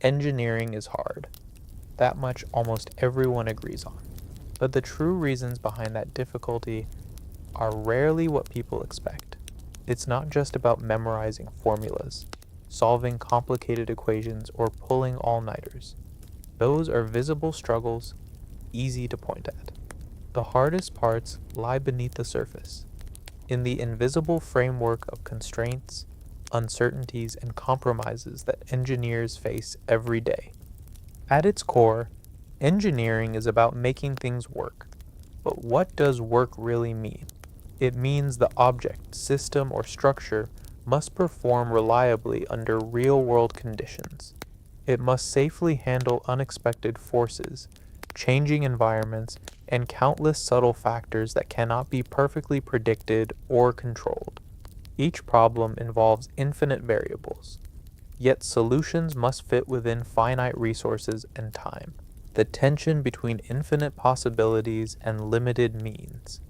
Engineering is hard. That much almost everyone agrees on. But the true reasons behind that difficulty are rarely what people expect. It's not just about memorizing formulas, solving complicated equations, or pulling all-nighters. Those are visible struggles, easy to point at. The hardest parts lie beneath the surface, in the invisible framework of constraints, uncertainties, and compromises that engineers face every day. At its core, engineering is about making things work. But what does work really mean? It means the object, system, or structure must perform reliably under real-world conditions. It must safely handle unexpected forces, changing environments, and countless subtle factors that cannot be perfectly predicted or controlled. Each problem involves infinite variables, yet solutions must fit within finite resources and time. The tension between infinite possibilities and limited means.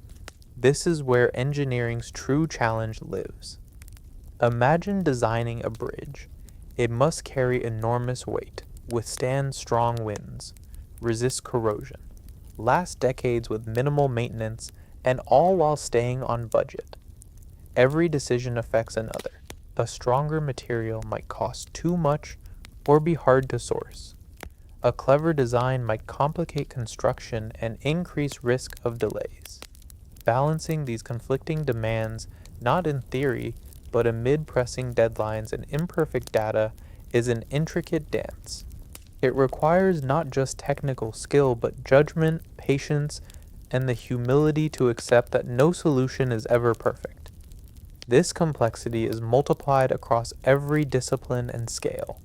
This is where engineering's true challenge lives. Imagine designing a bridge. It must carry enormous weight, withstand strong winds, resist corrosion, last decades with minimal maintenance, and all while staying on budget. Every decision affects another. A stronger material might cost too much or be hard to source. A clever design might complicate construction and increase risk of delays. Balancing these conflicting demands, not in theory, but amid pressing deadlines and imperfect data, is an intricate dance. It requires not just technical skill, but judgment, patience, and the humility to accept that no solution is ever perfect. This complexity is multiplied across every discipline and scale.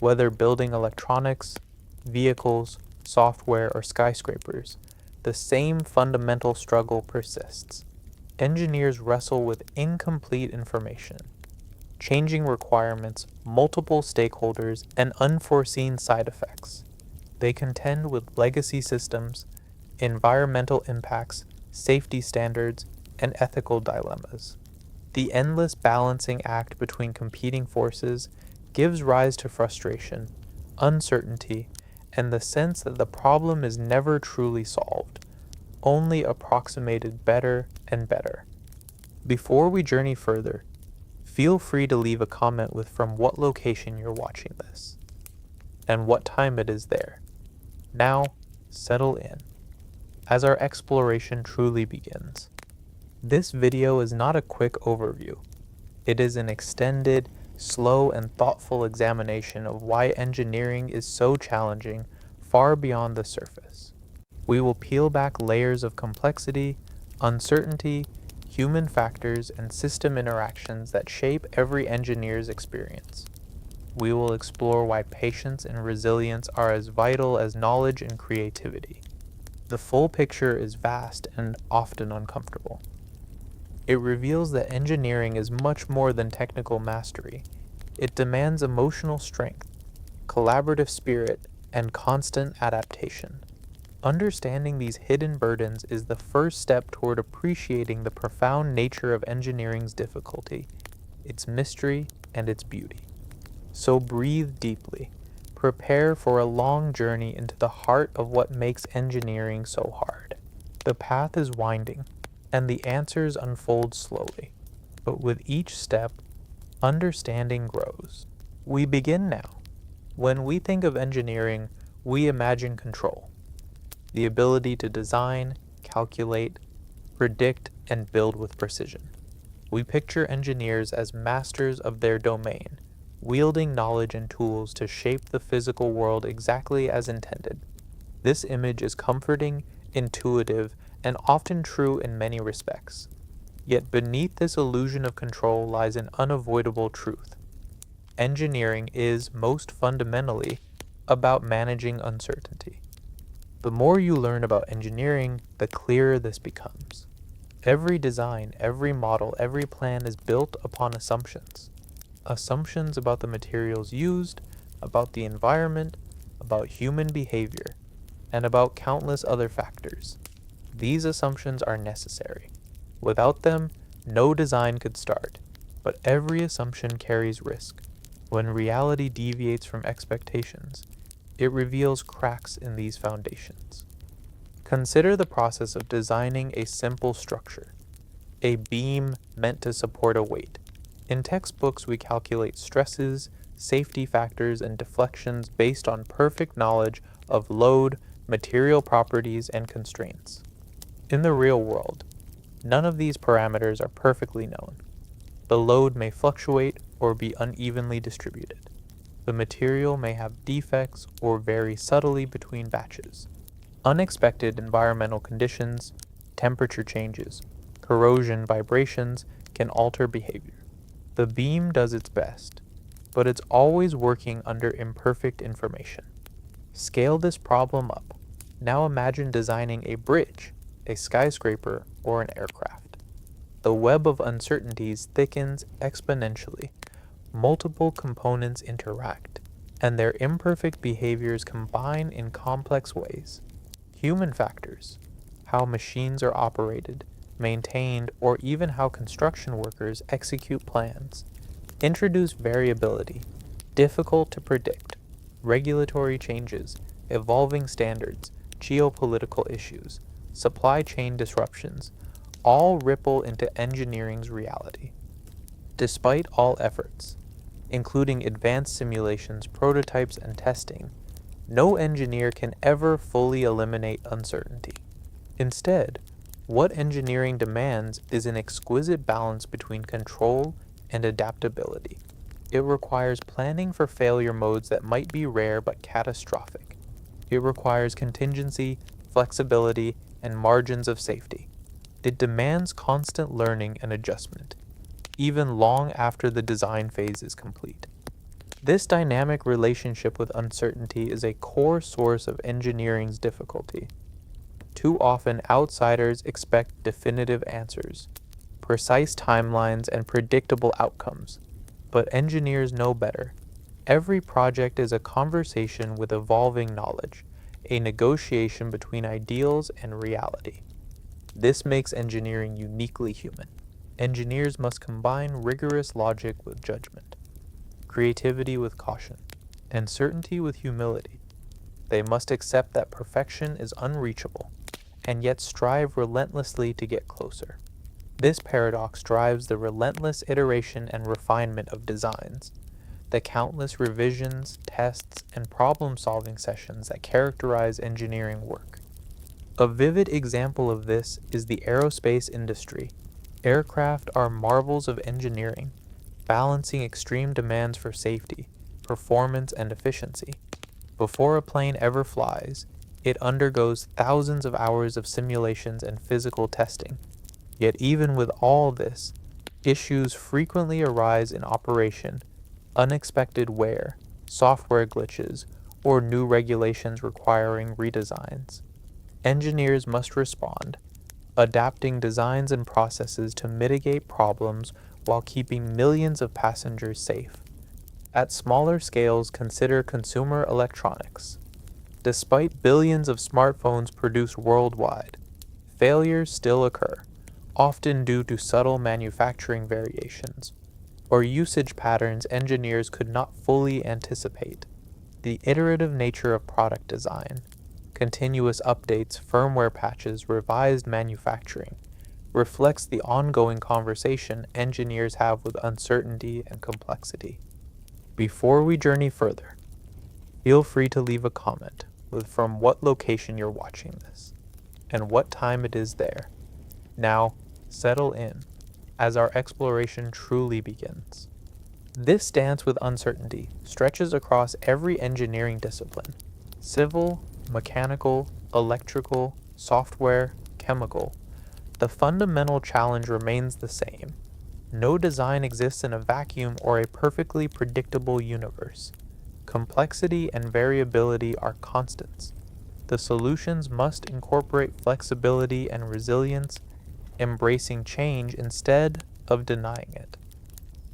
Whether building electronics, vehicles, software, or skyscrapers, the same fundamental struggle persists. Engineers wrestle with incomplete information, changing requirements, multiple stakeholders, and unforeseen side effects. They contend with legacy systems, environmental impacts, safety standards, and ethical dilemmas. The endless balancing act between competing forces gives rise to frustration, uncertainty, and the sense that the problem is never truly solved, only approximated better and better. Before we journey further, feel free to leave a comment with from what location you're watching this, and what time it is there. Now, settle in, as our exploration truly begins. This video is not a quick overview. It is an extended, slow, and thoughtful examination of why engineering is so challenging, far beyond the surface. We will peel back layers of complexity, uncertainty, human factors, and system interactions that shape every engineer's experience. We will explore why patience and resilience are as vital as knowledge and creativity. The full picture is vast and often uncomfortable. It reveals that engineering is much more than technical mastery. It demands emotional strength, collaborative spirit, and constant adaptation. Understanding these hidden burdens is the first step toward appreciating the profound nature of engineering's difficulty, its mystery, and its beauty. So breathe deeply. Prepare for a long journey into the heart of what makes engineering so hard. The path is winding, and the answers unfold slowly. But with each step, understanding grows. We begin now. When we think of engineering, we imagine control. The ability to design, calculate, predict, and build with precision. We picture engineers as masters of their domain, wielding knowledge and tools to shape the physical world exactly as intended. This image is comforting, intuitive, and often true in many respects. Yet beneath this illusion of control lies an unavoidable truth. Engineering is, most fundamentally, about managing uncertainty. The more you learn about engineering, the clearer this becomes. Every design, every model, every plan is built upon assumptions. Assumptions about the materials used, about the environment, about human behavior, and about countless other factors. These assumptions are necessary. Without them, no design could start, but every assumption carries risk. When reality deviates from expectations, it reveals cracks in these foundations. Consider the process of designing a simple structure, a beam meant to support a weight. In textbooks, we calculate stresses, safety factors, and deflections based on perfect knowledge of load, material properties, and constraints. In the real world, none of these parameters are perfectly known. The load may fluctuate or be unevenly distributed. The material may have defects or vary subtly between batches. Unexpected environmental conditions, temperature changes, corrosion, vibrations can alter behavior. The beam does its best, but it's always working under imperfect information. Scale this problem up. Now imagine designing a bridge, a skyscraper, or an aircraft. The web of uncertainties thickens exponentially. Multiple components interact, and their imperfect behaviors combine in complex ways. Human factors, how machines are operated, maintained, or even how construction workers execute plans, introduce variability, difficult to predict, regulatory changes, evolving standards, geopolitical issues, supply chain disruptions, all ripple into engineering's reality. Despite all efforts, including advanced simulations, prototypes, and testing, no engineer can ever fully eliminate uncertainty. Instead, what engineering demands is an exquisite balance between control and adaptability. It requires planning for failure modes that might be rare but catastrophic. It requires contingency, flexibility, and margins of safety. It demands constant learning and adjustment, even long after the design phase is complete. This dynamic relationship with uncertainty is a core source of engineering's difficulty. Too often, outsiders expect definitive answers, precise timelines, and predictable outcomes. But engineers know better. Every project is a conversation with evolving knowledge, a negotiation between ideals and reality. This makes engineering uniquely human. Engineers must combine rigorous logic with judgment, creativity with caution, and certainty with humility. They must accept that perfection is unreachable, and yet strive relentlessly to get closer. This paradox drives the relentless iteration and refinement of designs, the countless revisions, tests, and problem-solving sessions that characterize engineering work. A vivid example of this is the aerospace industry. Aircraft are marvels of engineering, balancing extreme demands for safety, performance, and efficiency. Before a plane ever flies, it undergoes thousands of hours of simulations and physical testing. Yet even with all this, issues frequently arise in operation: unexpected wear, software glitches, or new regulations requiring redesigns. Engineers must respond, adapting designs and processes to mitigate problems while keeping millions of passengers safe. At smaller scales, consider consumer electronics. Despite billions of smartphones produced worldwide, failures still occur, often due to subtle manufacturing variations or usage patterns engineers could not fully anticipate. The iterative nature of product design, continuous updates, firmware patches, revised manufacturing, reflects the ongoing conversation engineers have with uncertainty and complexity. Before we journey further, feel free to leave a comment with from what location you're watching this and what time it is there. Now, settle in as our exploration truly begins. This dance with uncertainty stretches across every engineering discipline: civil, mechanical, electrical, software, chemical. The fundamental challenge remains the same. No design exists in a vacuum or a perfectly predictable universe. Complexity and variability are constants. The solutions must incorporate flexibility and resilience, embracing change instead of denying it.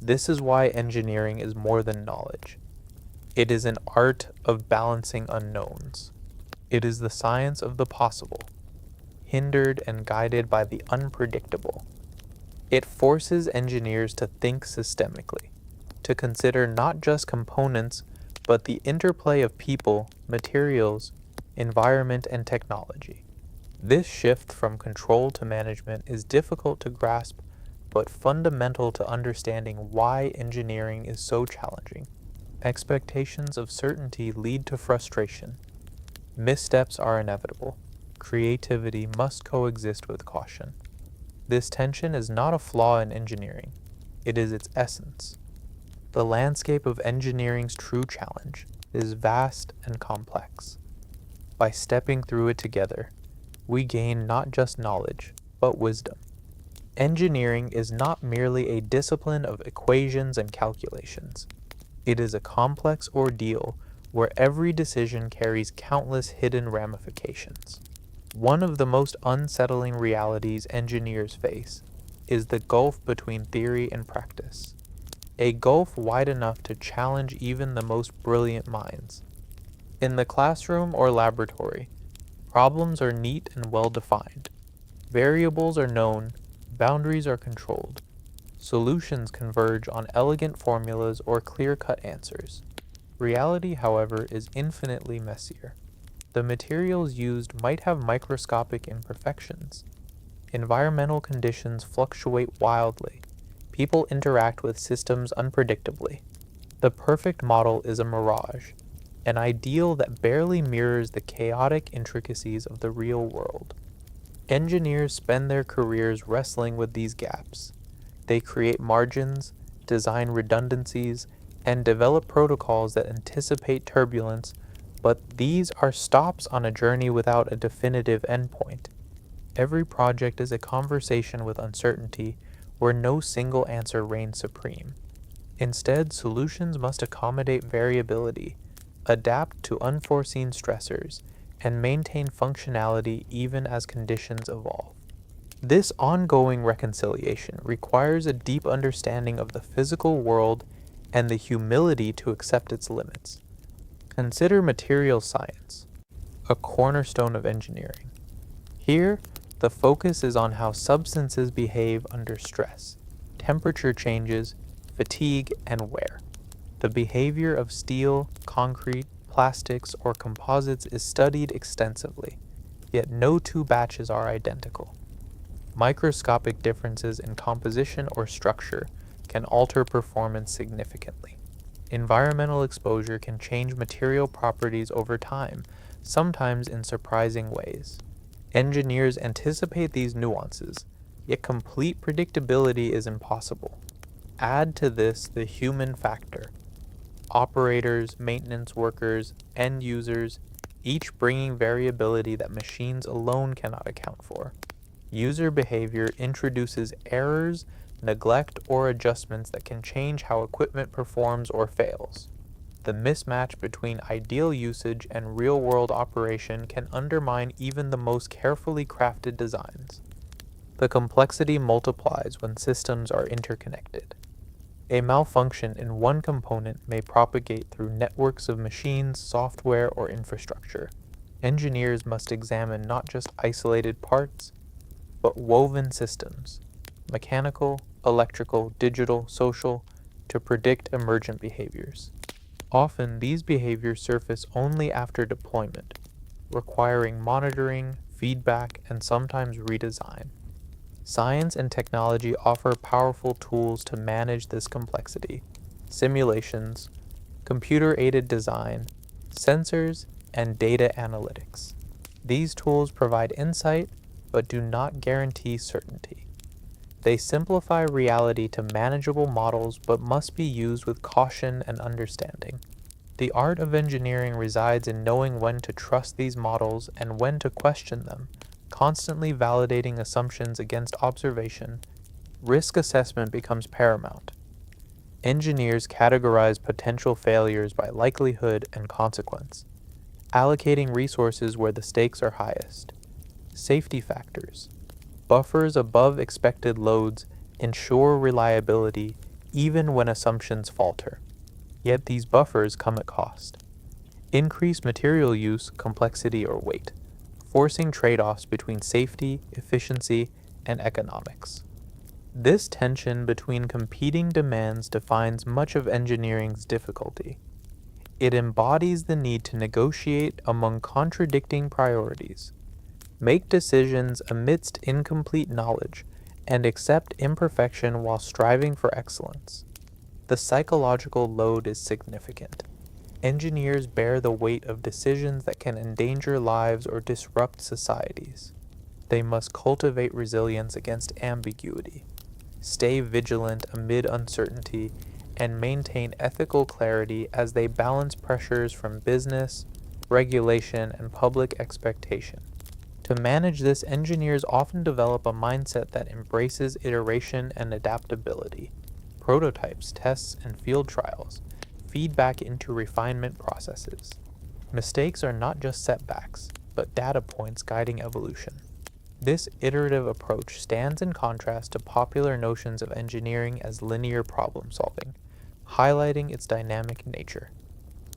This is why engineering is more than knowledge. It is an art of balancing unknowns. It is the science of the possible, hindered and guided by the unpredictable. It forces engineers to think systemically, to to consider not just components, but the interplay of people, materials, environment, and technology. This shift from control to management is difficult to grasp, but fundamental to understanding why engineering is so challenging. Expectations of certainty lead to frustration. Missteps are inevitable. Creativity must coexist with caution. This tension is not a flaw in engineering, it is its essence. The landscape of engineering's true challenge is vast and complex. By stepping through it together, we gain not just knowledge, but wisdom. Engineering is not merely a discipline of equations and calculations. It is a complex ordeal where every decision carries countless hidden ramifications. One of the most unsettling realities engineers face is the gulf between theory and practice, a gulf wide enough to challenge even the most brilliant minds. In the classroom or laboratory, problems are neat and well defined. Variables are known, boundaries are controlled. Solutions converge on elegant formulas or clear-cut answers. Reality, however, is infinitely messier. The materials used might have microscopic imperfections. Environmental conditions fluctuate wildly. People interact with systems unpredictably. The perfect model is a mirage, an ideal that barely mirrors the chaotic intricacies of the real world. Engineers spend their careers wrestling with these gaps. They create margins, design redundancies, and develop protocols that anticipate turbulence, but these are stops on a journey without a definitive endpoint. Every project is a conversation with uncertainty where no single answer reigns supreme. Instead, solutions must accommodate variability, adapt to unforeseen stressors, and maintain functionality even as conditions evolve. This ongoing reconciliation requires a deep understanding of the physical world and the humility to accept its limits. Consider materials science, a cornerstone of engineering. Here, the focus is on how substances behave under stress, temperature changes, fatigue, and wear. The behavior of steel, concrete, plastics, or composites is studied extensively, yet no two batches are identical. Microscopic differences in composition or structure can alter performance significantly. Environmental exposure can change material properties over time, sometimes in surprising ways. Engineers anticipate these nuances, yet complete predictability is impossible. Add to this the human factor. Operators, maintenance workers, end users, each bringing variability that machines alone cannot account for. User behavior introduces errors, neglect, or adjustments that can change how equipment performs or fails. The mismatch between ideal usage and real-world operation can undermine even the most carefully crafted designs. The complexity multiplies when systems are interconnected. A malfunction in one component may propagate through networks of machines, software, or infrastructure. Engineers must examine not just isolated parts, but woven systems, mechanical, electrical, digital, social, to predict emergent behaviors. Often, these behaviors surface only after deployment, requiring monitoring, feedback, and sometimes redesign. Science and technology offer powerful tools to manage this complexity: simulations, computer-aided design, sensors, and data analytics. These tools provide insight, but do not guarantee certainty. They simplify reality to manageable models but must be used with caution and understanding. The art of engineering resides in knowing when to trust these models and when to question them, constantly validating assumptions against observation. Risk assessment becomes paramount. Engineers categorize potential failures by likelihood and consequence, allocating resources where the stakes are highest. Safety factors. Buffers above expected loads ensure reliability even when assumptions falter. Yet these buffers come at cost. Increased material use, complexity, or weight, forcing trade-offs between safety, efficiency, and economics. This tension between competing demands defines much of engineering's difficulty. It embodies the need to negotiate among contradicting priorities, make decisions amidst incomplete knowledge, and accept imperfection while striving for excellence. The psychological load is significant. Engineers bear the weight of decisions that can endanger lives or disrupt societies. They must cultivate resilience against ambiguity, stay vigilant amid uncertainty, and maintain ethical clarity as they balance pressures from business, regulation, and public expectation. To manage this, engineers often develop a mindset that embraces iteration and adaptability. Prototypes, tests, and field trials feed back into refinement processes. Mistakes are not just setbacks, but data points guiding evolution. This iterative approach stands in contrast to popular notions of engineering as linear problem solving, highlighting its dynamic nature.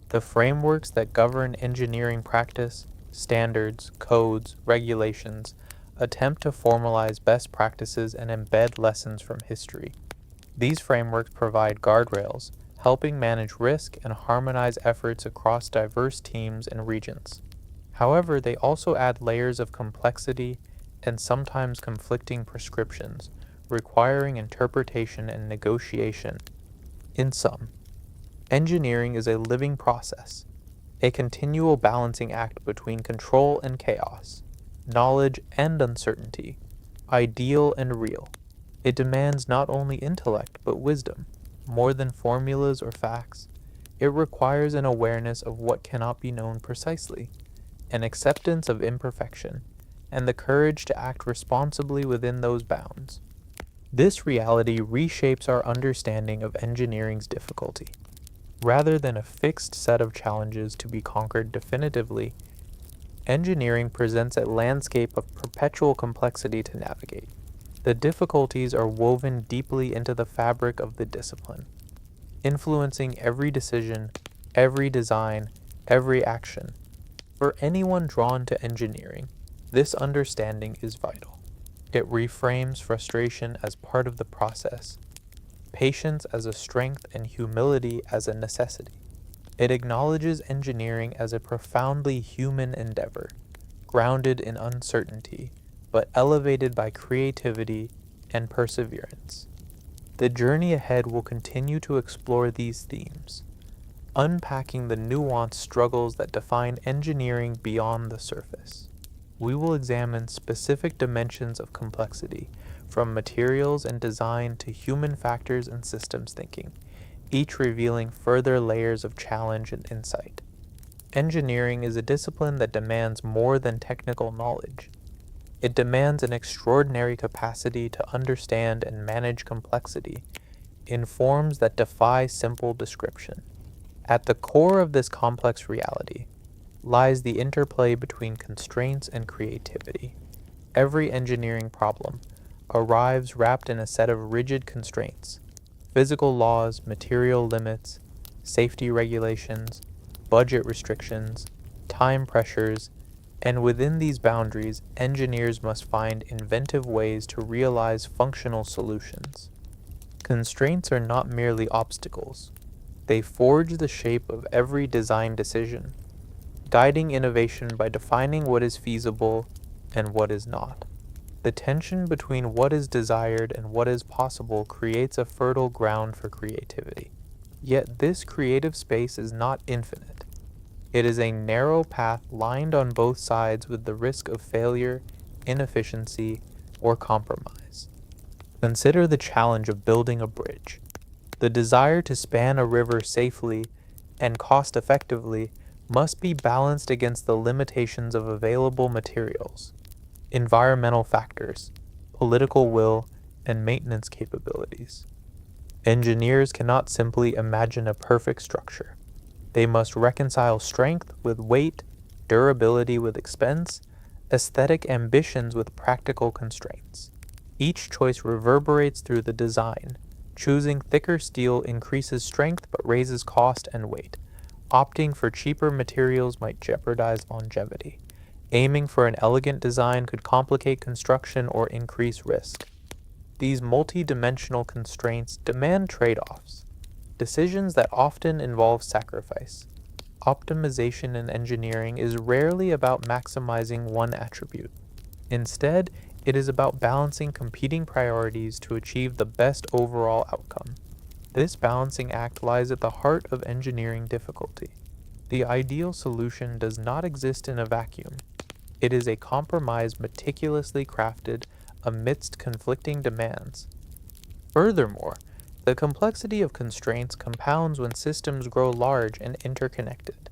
The frameworks that govern engineering practice, standards, codes, regulations, attempt to formalize best practices and embed lessons from history. These frameworks provide guardrails, helping manage risk and harmonize efforts across diverse teams and regions. However, they also add layers of complexity and sometimes conflicting prescriptions, requiring interpretation and negotiation. In sum, engineering is a living process, a continual balancing act between control and chaos, knowledge and uncertainty, ideal and real. It demands not only intellect but wisdom. More than formulas or facts, it requires an awareness of what cannot be known precisely, an acceptance of imperfection, and the courage to act responsibly within those bounds. This reality reshapes our understanding of engineering's difficulty. Rather than a fixed set of challenges to be conquered definitively, engineering presents a landscape of perpetual complexity to navigate. The difficulties are woven deeply into the fabric of the discipline, influencing every decision, every design, every action. For anyone drawn to engineering, this understanding is vital. It reframes frustration as part of the process, patience as a strength, and humility as a necessity. It acknowledges engineering as a profoundly human endeavor, grounded in uncertainty, but elevated by creativity and perseverance. The journey ahead will continue to explore these themes, unpacking the nuanced struggles that define engineering beyond the surface. We will examine specific dimensions of complexity, from materials and design to human factors and systems thinking, each revealing further layers of challenge and insight. Engineering is a discipline that demands more than technical knowledge. It demands an extraordinary capacity to understand and manage complexity in forms that defy simple description. At the core of this complex reality lies the interplay between constraints and creativity. Every engineering problem arrives wrapped in a set of rigid constraints: physical laws, material limits, safety regulations, budget restrictions, time pressures, and within these boundaries, engineers must find inventive ways to realize functional solutions. Constraints are not merely obstacles. They forge the shape of every design decision, guiding innovation by defining what is feasible and what is not. The tension between what is desired and what is possible creates a fertile ground for creativity. Yet this creative space is not infinite. It is a narrow path lined on both sides with the risk of failure, inefficiency, or compromise. Consider the challenge of building a bridge. The desire to span a river safely and cost-effectively must be balanced against the limitations of available materials, environmental factors, political will, and maintenance capabilities. Engineers cannot simply imagine a perfect structure. They must reconcile strength with weight, durability with expense, aesthetic ambitions with practical constraints. Each choice reverberates through the design. Choosing thicker steel increases strength but raises cost and weight. Opting for cheaper materials might jeopardize longevity. Aiming for an elegant design could complicate construction or increase risk. These multi-dimensional constraints demand trade-offs, decisions that often involve sacrifice. Optimization in engineering is rarely about maximizing one attribute. Instead, it is about balancing competing priorities to achieve the best overall outcome. This balancing act lies at the heart of engineering difficulty. The ideal solution does not exist in a vacuum. It is a compromise meticulously crafted amidst conflicting demands. Furthermore, the complexity of constraints compounds when systems grow large and interconnected.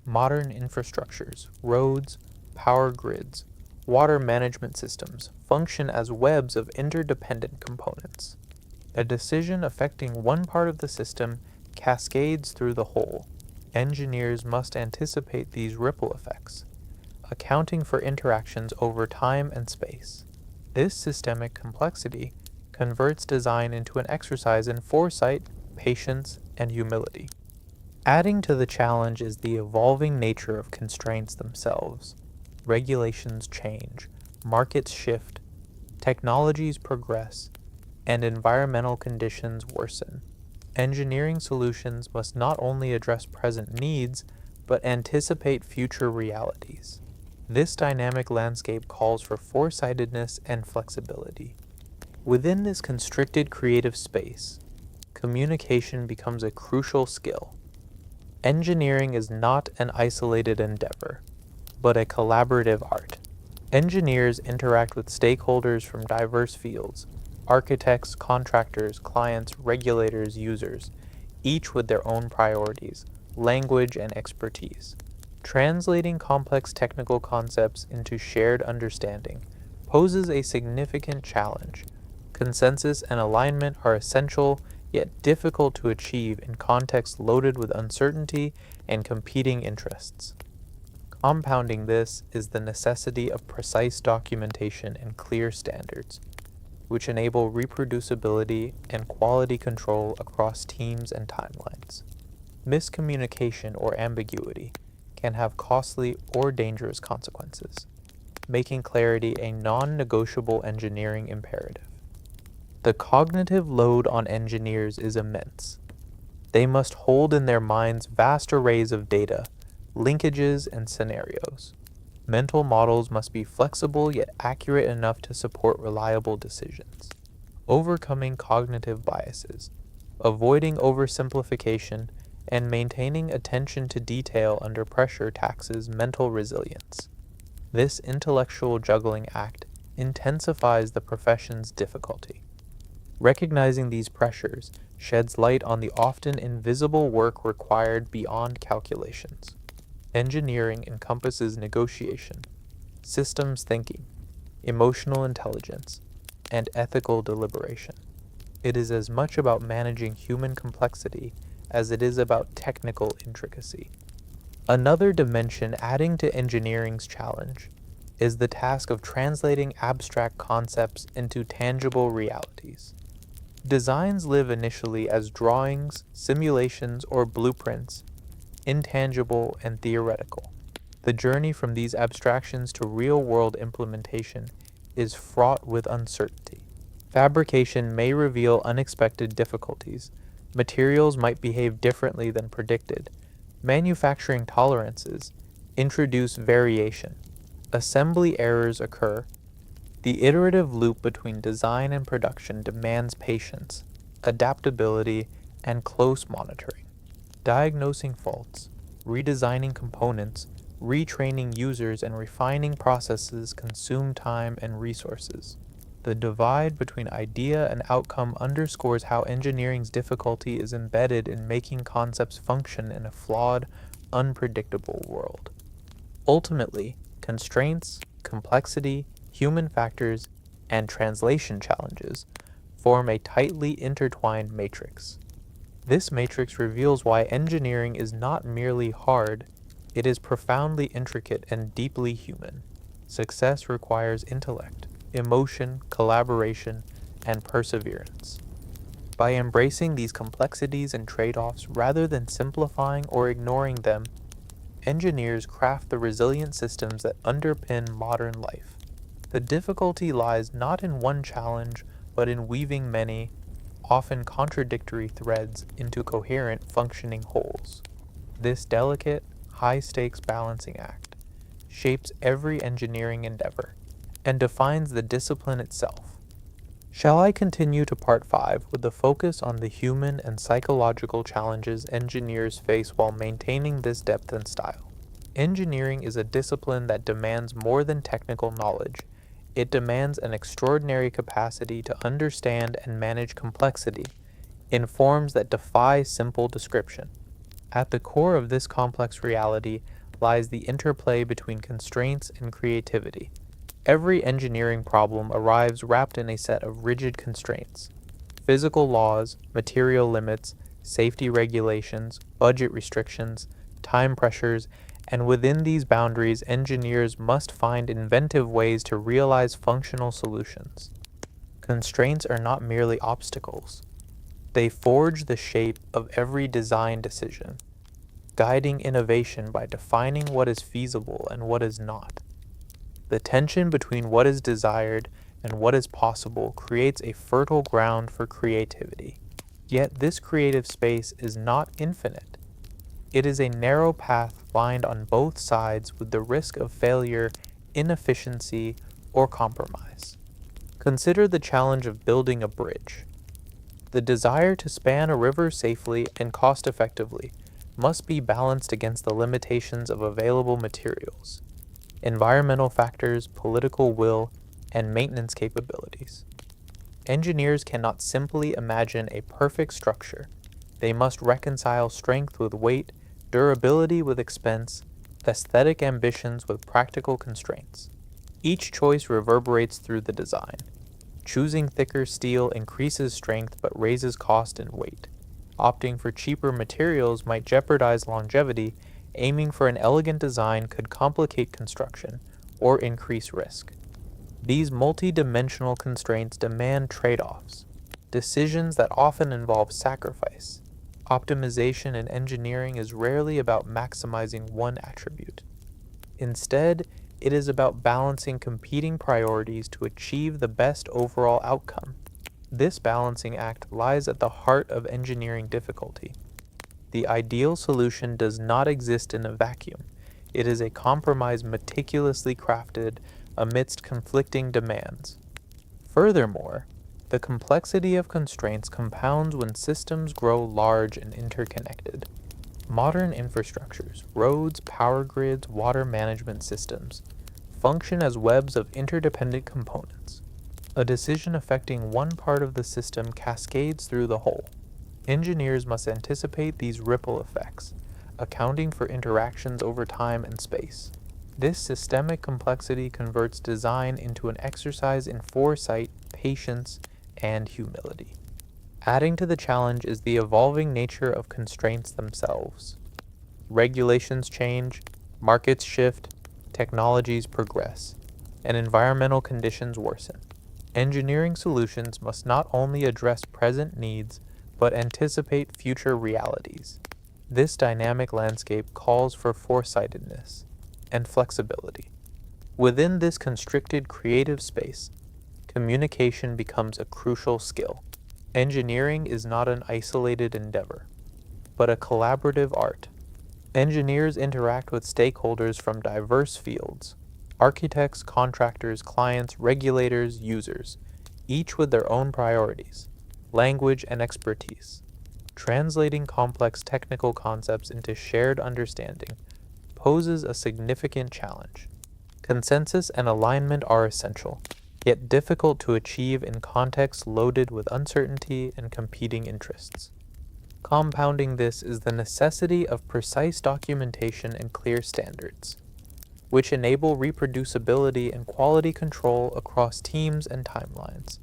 Modern infrastructures, roads, power grids, water management systems function as webs of interdependent components. A decision affecting one part of the system cascades through the whole. Engineers must anticipate these ripple effects, accounting for interactions over time and space. This systemic complexity converts design into an exercise in foresight, patience, and humility. Adding to the challenge is the evolving nature of constraints themselves. Regulations change, markets shift, technologies progress, and environmental conditions worsen. Engineering solutions must not only address present needs, but anticipate future realities. This dynamic landscape calls for foresightedness and flexibility. Within this constricted creative space, communication becomes a crucial skill. Engineering is not an isolated endeavor, but a collaborative art. Engineers interact with stakeholders from diverse fields: architects, contractors, clients, regulators, users, each with their own priorities, language, and expertise. Translating complex technical concepts into shared understanding poses a significant challenge. Consensus and alignment are essential, yet difficult to achieve in contexts loaded with uncertainty and competing interests. Compounding this is the necessity of precise documentation and clear standards, which enable reproducibility and quality control across teams and timelines. Miscommunication or ambiguity can have costly or dangerous consequences, making clarity a non-negotiable engineering imperative. The cognitive load on engineers is immense. They must hold in their minds vast arrays of data, linkages, and scenarios. Mental models must be flexible yet accurate enough to support reliable decisions. Overcoming cognitive biases, avoiding oversimplification, and maintaining attention to detail under pressure taxes mental resilience. This intellectual juggling act intensifies the profession's difficulty. Recognizing these pressures sheds light on the often invisible work required beyond calculations. Engineering encompasses negotiation, systems thinking, emotional intelligence, and ethical deliberation. It is as much about managing human complexity as it is about technical intricacy. Another dimension adding to engineering's challenge is the task of translating abstract concepts into tangible realities. Designs live initially as drawings, simulations, or blueprints, intangible and theoretical. The journey from these abstractions to real-world implementation is fraught with uncertainty. Fabrication may reveal unexpected difficulties. Materials might behave differently than predicted. Manufacturing tolerances introduce variation. Assembly errors occur. The iterative loop between design and production demands patience, adaptability, and close monitoring. Diagnosing faults, redesigning components, retraining users, and refining processes consume time and resources. The divide between idea and outcome underscores how engineering's difficulty is embedded in making concepts function in a flawed, unpredictable world. Ultimately, constraints, complexity, human factors, and translation challenges form a tightly intertwined matrix. This matrix reveals why engineering is not merely hard, it is profoundly intricate and deeply human. Success requires intellect, emotion, collaboration, and perseverance. By embracing these complexities and trade-offs rather than simplifying or ignoring them, engineers craft the resilient systems that underpin modern life. The difficulty lies not in one challenge, but in weaving many, often contradictory threads into coherent, functioning wholes. This delicate, high-stakes balancing act shapes every engineering endeavor and defines the discipline itself. Shall I continue to part 5 with the focus on the human and psychological challenges engineers face while maintaining this depth and style? Engineering is a discipline that demands more than technical knowledge. It demands an extraordinary capacity to understand and manage complexity in forms that defy simple description. At the core of this complex reality lies the interplay between constraints and creativity. Every engineering problem arrives wrapped in a set of rigid constraints: physical laws, material limits, safety regulations, budget restrictions, time pressures, and within these boundaries, engineers must find inventive ways to realize functional solutions. Constraints are not merely obstacles. They forge the shape of every design decision, guiding innovation by defining what is feasible and what is not. The tension between what is desired and what is possible creates a fertile ground for creativity. Yet this creative space is not infinite. It is a narrow path lined on both sides with the risk of failure, inefficiency, or compromise. Consider the challenge of building a bridge. The desire to span a river safely and cost-effectively must be balanced against the limitations of available materials, environmental factors, political will, and maintenance capabilities. Engineers cannot simply imagine a perfect structure. They must reconcile strength with weight, durability with expense, aesthetic ambitions with practical constraints. Each choice reverberates through the design. Choosing thicker steel increases strength but raises cost and weight. Opting for cheaper materials might jeopardize longevity. Aiming for an elegant design could complicate construction or increase risk. These multi-dimensional constraints demand trade-offs, decisions that often involve sacrifice. Optimization in engineering is rarely about maximizing one attribute. Instead, it is about balancing competing priorities to achieve the best overall outcome. This balancing act lies at the heart of engineering difficulty. The ideal solution does not exist in a vacuum. It is a compromise meticulously crafted amidst conflicting demands. Furthermore, the complexity of constraints compounds when systems grow large and interconnected. Modern infrastructures, roads, power grids, water management systems, function as webs of interdependent components. A decision affecting one part of the system cascades through the whole. Engineers must anticipate these ripple effects, accounting for interactions over time and space. This systemic complexity converts design into an exercise in foresight, patience, and humility. Adding to the challenge is the evolving nature of constraints themselves. Regulations change, markets shift, technologies progress, and environmental conditions worsen. Engineering solutions must not only address present needs, but anticipate future realities. This dynamic landscape calls for foresightedness and flexibility. Within this constricted creative space, communication becomes a crucial skill. Engineering is not an isolated endeavor, but a collaborative art. Engineers interact with stakeholders from diverse fields: architects, contractors, clients, regulators, users, each with their own priorities, language, and expertise. Translating complex technical concepts into shared understanding poses a significant challenge. Consensus and alignment are essential, yet difficult to achieve in contexts loaded with uncertainty and competing interests. Compounding this is the necessity of precise documentation and clear standards, which enable reproducibility and quality control across teams and timelines.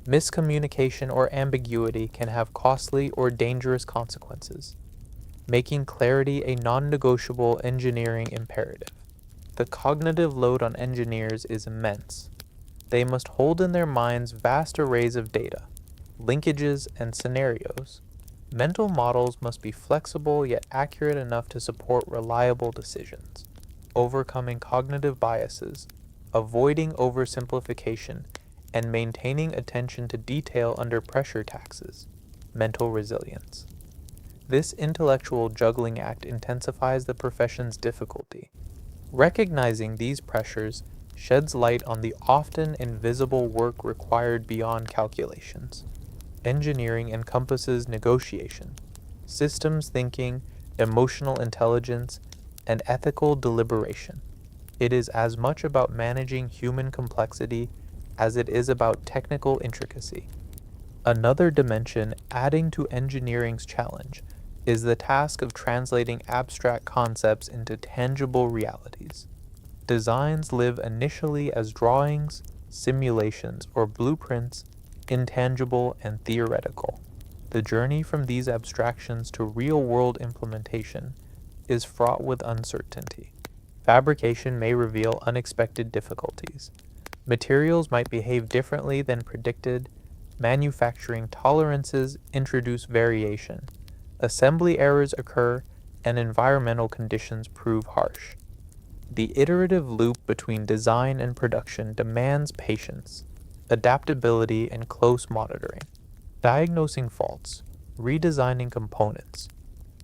Miscommunication or ambiguity can have costly or dangerous consequences, making clarity a non-negotiable engineering imperative. The cognitive load on engineers is immense. They must hold in their minds vast arrays of data, linkages, and scenarios. Mental models must be flexible yet accurate enough to support reliable decisions. Overcoming cognitive biases, avoiding oversimplification, and maintaining attention to detail under pressure taxes, mental resilience. This intellectual juggling act intensifies the profession's difficulty. Recognizing these pressures sheds light on the often invisible work required beyond calculations. Engineering encompasses negotiation, systems thinking, emotional intelligence, and ethical deliberation. It is as much about managing human complexity as it is about technical intricacy. Another dimension adding to engineering's challenge is the task of translating abstract concepts into tangible realities. Designs live initially as drawings, simulations, or blueprints, intangible and theoretical. The journey from these abstractions to real-world implementation is fraught with uncertainty. Fabrication may reveal unexpected difficulties. Materials might behave differently than predicted. Manufacturing tolerances introduce variation. Assembly errors occur, and environmental conditions prove harsh. The iterative loop between design and production demands patience, adaptability, and close monitoring. Diagnosing faults, redesigning components,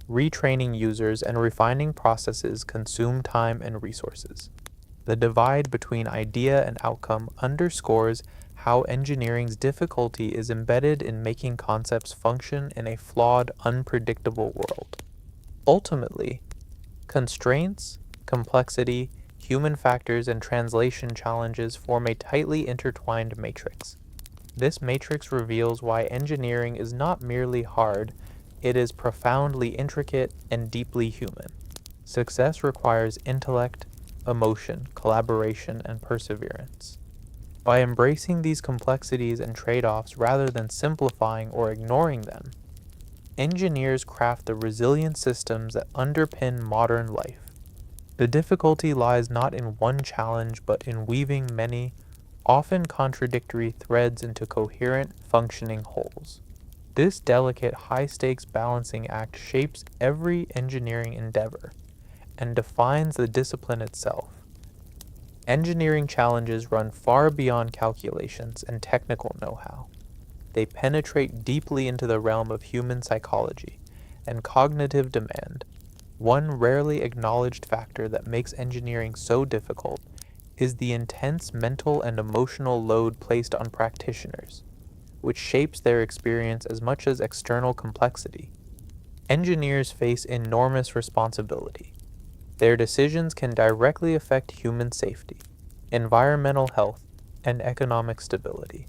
retraining users, and refining processes consume time and resources. The divide between idea and outcome underscores how engineering's difficulty is embedded in making concepts function in a flawed, unpredictable world. Ultimately, constraints, complexity, human factors, and translation challenges form a tightly intertwined matrix. This matrix reveals why engineering is not merely hard, it is profoundly intricate and deeply human. Success requires intellect, emotion, collaboration, and perseverance. By embracing these complexities and trade-offs rather than simplifying or ignoring them, engineers craft the resilient systems that underpin modern life. The difficulty lies not in one challenge but in weaving many, often contradictory threads into coherent, functioning wholes. This delicate, high-stakes balancing act shapes every engineering endeavor and defines the discipline itself. Engineering challenges run far beyond calculations and technical know-how. They penetrate deeply into the realm of human psychology and cognitive demand. One rarely acknowledged factor that makes engineering so difficult is the intense mental and emotional load placed on practitioners, which shapes their experience as much as external complexity. Engineers face enormous responsibility. Their decisions can directly affect human safety, environmental health, and economic stability.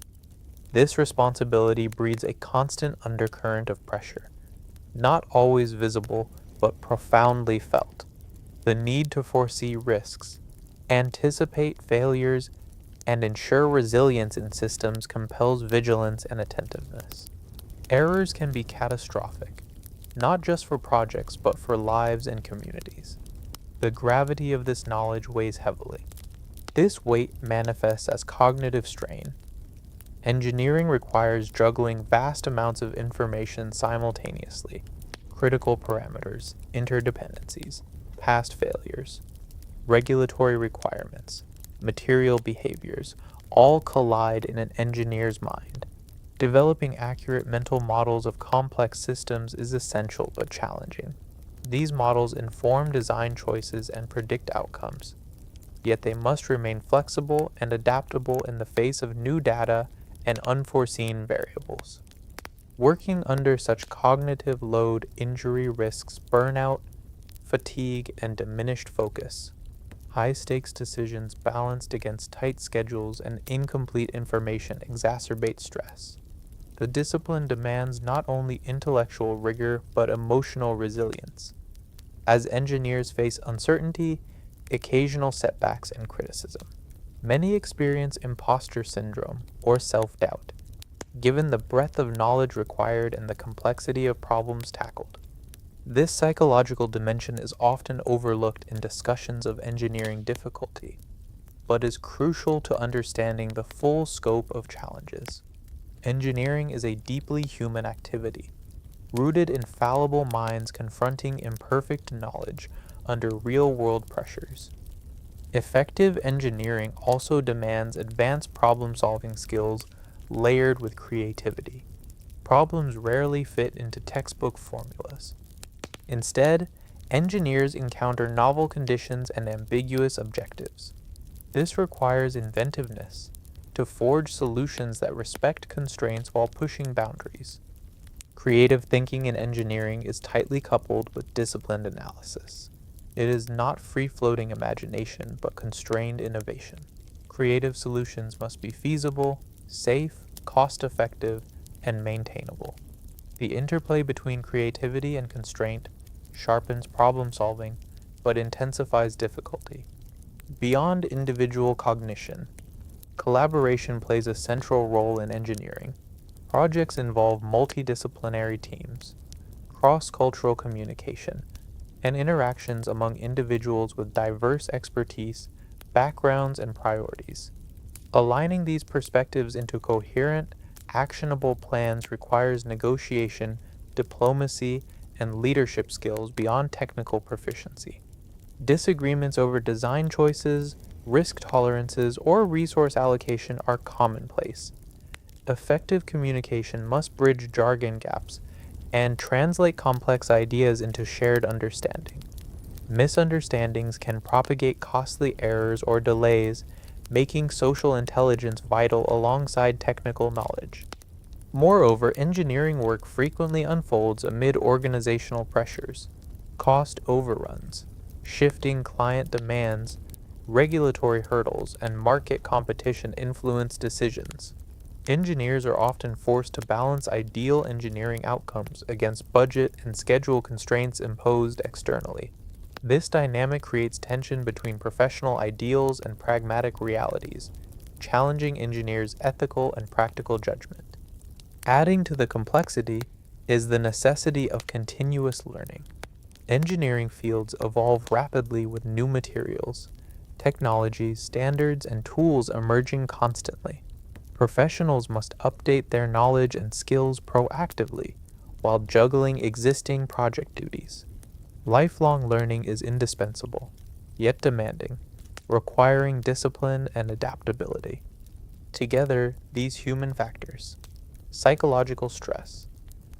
This responsibility breeds a constant undercurrent of pressure, not always visible but profoundly felt. The need to foresee risks, anticipate failures, and ensure resilience in systems compels vigilance and attentiveness. Errors can be catastrophic, not just for projects but for lives and communities. The gravity of this knowledge weighs heavily. This weight manifests as cognitive strain. Engineering requires juggling vast amounts of information simultaneously. Critical parameters, interdependencies, past failures, regulatory requirements, material behaviors, all collide in an engineer's mind. Developing accurate mental models of complex systems is essential but challenging. These models inform design choices and predict outcomes, yet they must remain flexible and adaptable in the face of new data and unforeseen variables. Working under such cognitive load injury risks burnout, fatigue, and diminished focus. High-stakes decisions balanced against tight schedules and incomplete information exacerbate stress. The discipline demands not only intellectual rigor but emotional resilience. As engineers face uncertainty, occasional setbacks, and criticism, many experience imposter syndrome or self-doubt, given the breadth of knowledge required and the complexity of problems tackled. This psychological dimension is often overlooked in discussions of engineering difficulty, but is crucial to understanding the full scope of challenges. Engineering is a deeply human activity, rooted in fallible minds confronting imperfect knowledge under real-world pressures. Effective engineering also demands advanced problem-solving skills layered with creativity. Problems rarely fit into textbook formulas. Instead, engineers encounter novel conditions and ambiguous objectives. This requires inventiveness to forge solutions that respect constraints while pushing boundaries. Creative thinking in engineering is tightly coupled with disciplined analysis. It is not free-floating imagination, but constrained innovation. Creative solutions must be feasible, safe, cost-effective, and maintainable. The interplay between creativity and constraint sharpens problem solving, but intensifies difficulty. Beyond individual cognition, collaboration plays a central role in engineering. Projects involve multidisciplinary teams, cross-cultural communication, and interactions among individuals with diverse expertise, backgrounds, and priorities. Aligning these perspectives into coherent, actionable plans requires negotiation, diplomacy, and leadership skills beyond technical proficiency. Disagreements over design choices, risk tolerances, or resource allocation are commonplace. Effective communication must bridge jargon gaps and translate complex ideas into shared understanding. Misunderstandings can propagate costly errors or delays, making social intelligence vital alongside technical knowledge. Moreover, engineering work frequently unfolds amid organizational pressures. Cost overruns, shifting client demands, regulatory hurdles, and market competition influence decisions. Engineers are often forced to balance ideal engineering outcomes against budget and schedule constraints imposed externally. This dynamic creates tension between professional ideals and pragmatic realities, challenging engineers' ethical and practical judgment. Adding to the complexity is the necessity of continuous learning. Engineering fields evolve rapidly with new materials, technologies, standards, and tools emerging constantly. Professionals must update their knowledge and skills proactively while juggling existing project duties. Lifelong learning is indispensable, yet demanding, requiring discipline and adaptability. Together, these human factors, psychological stress,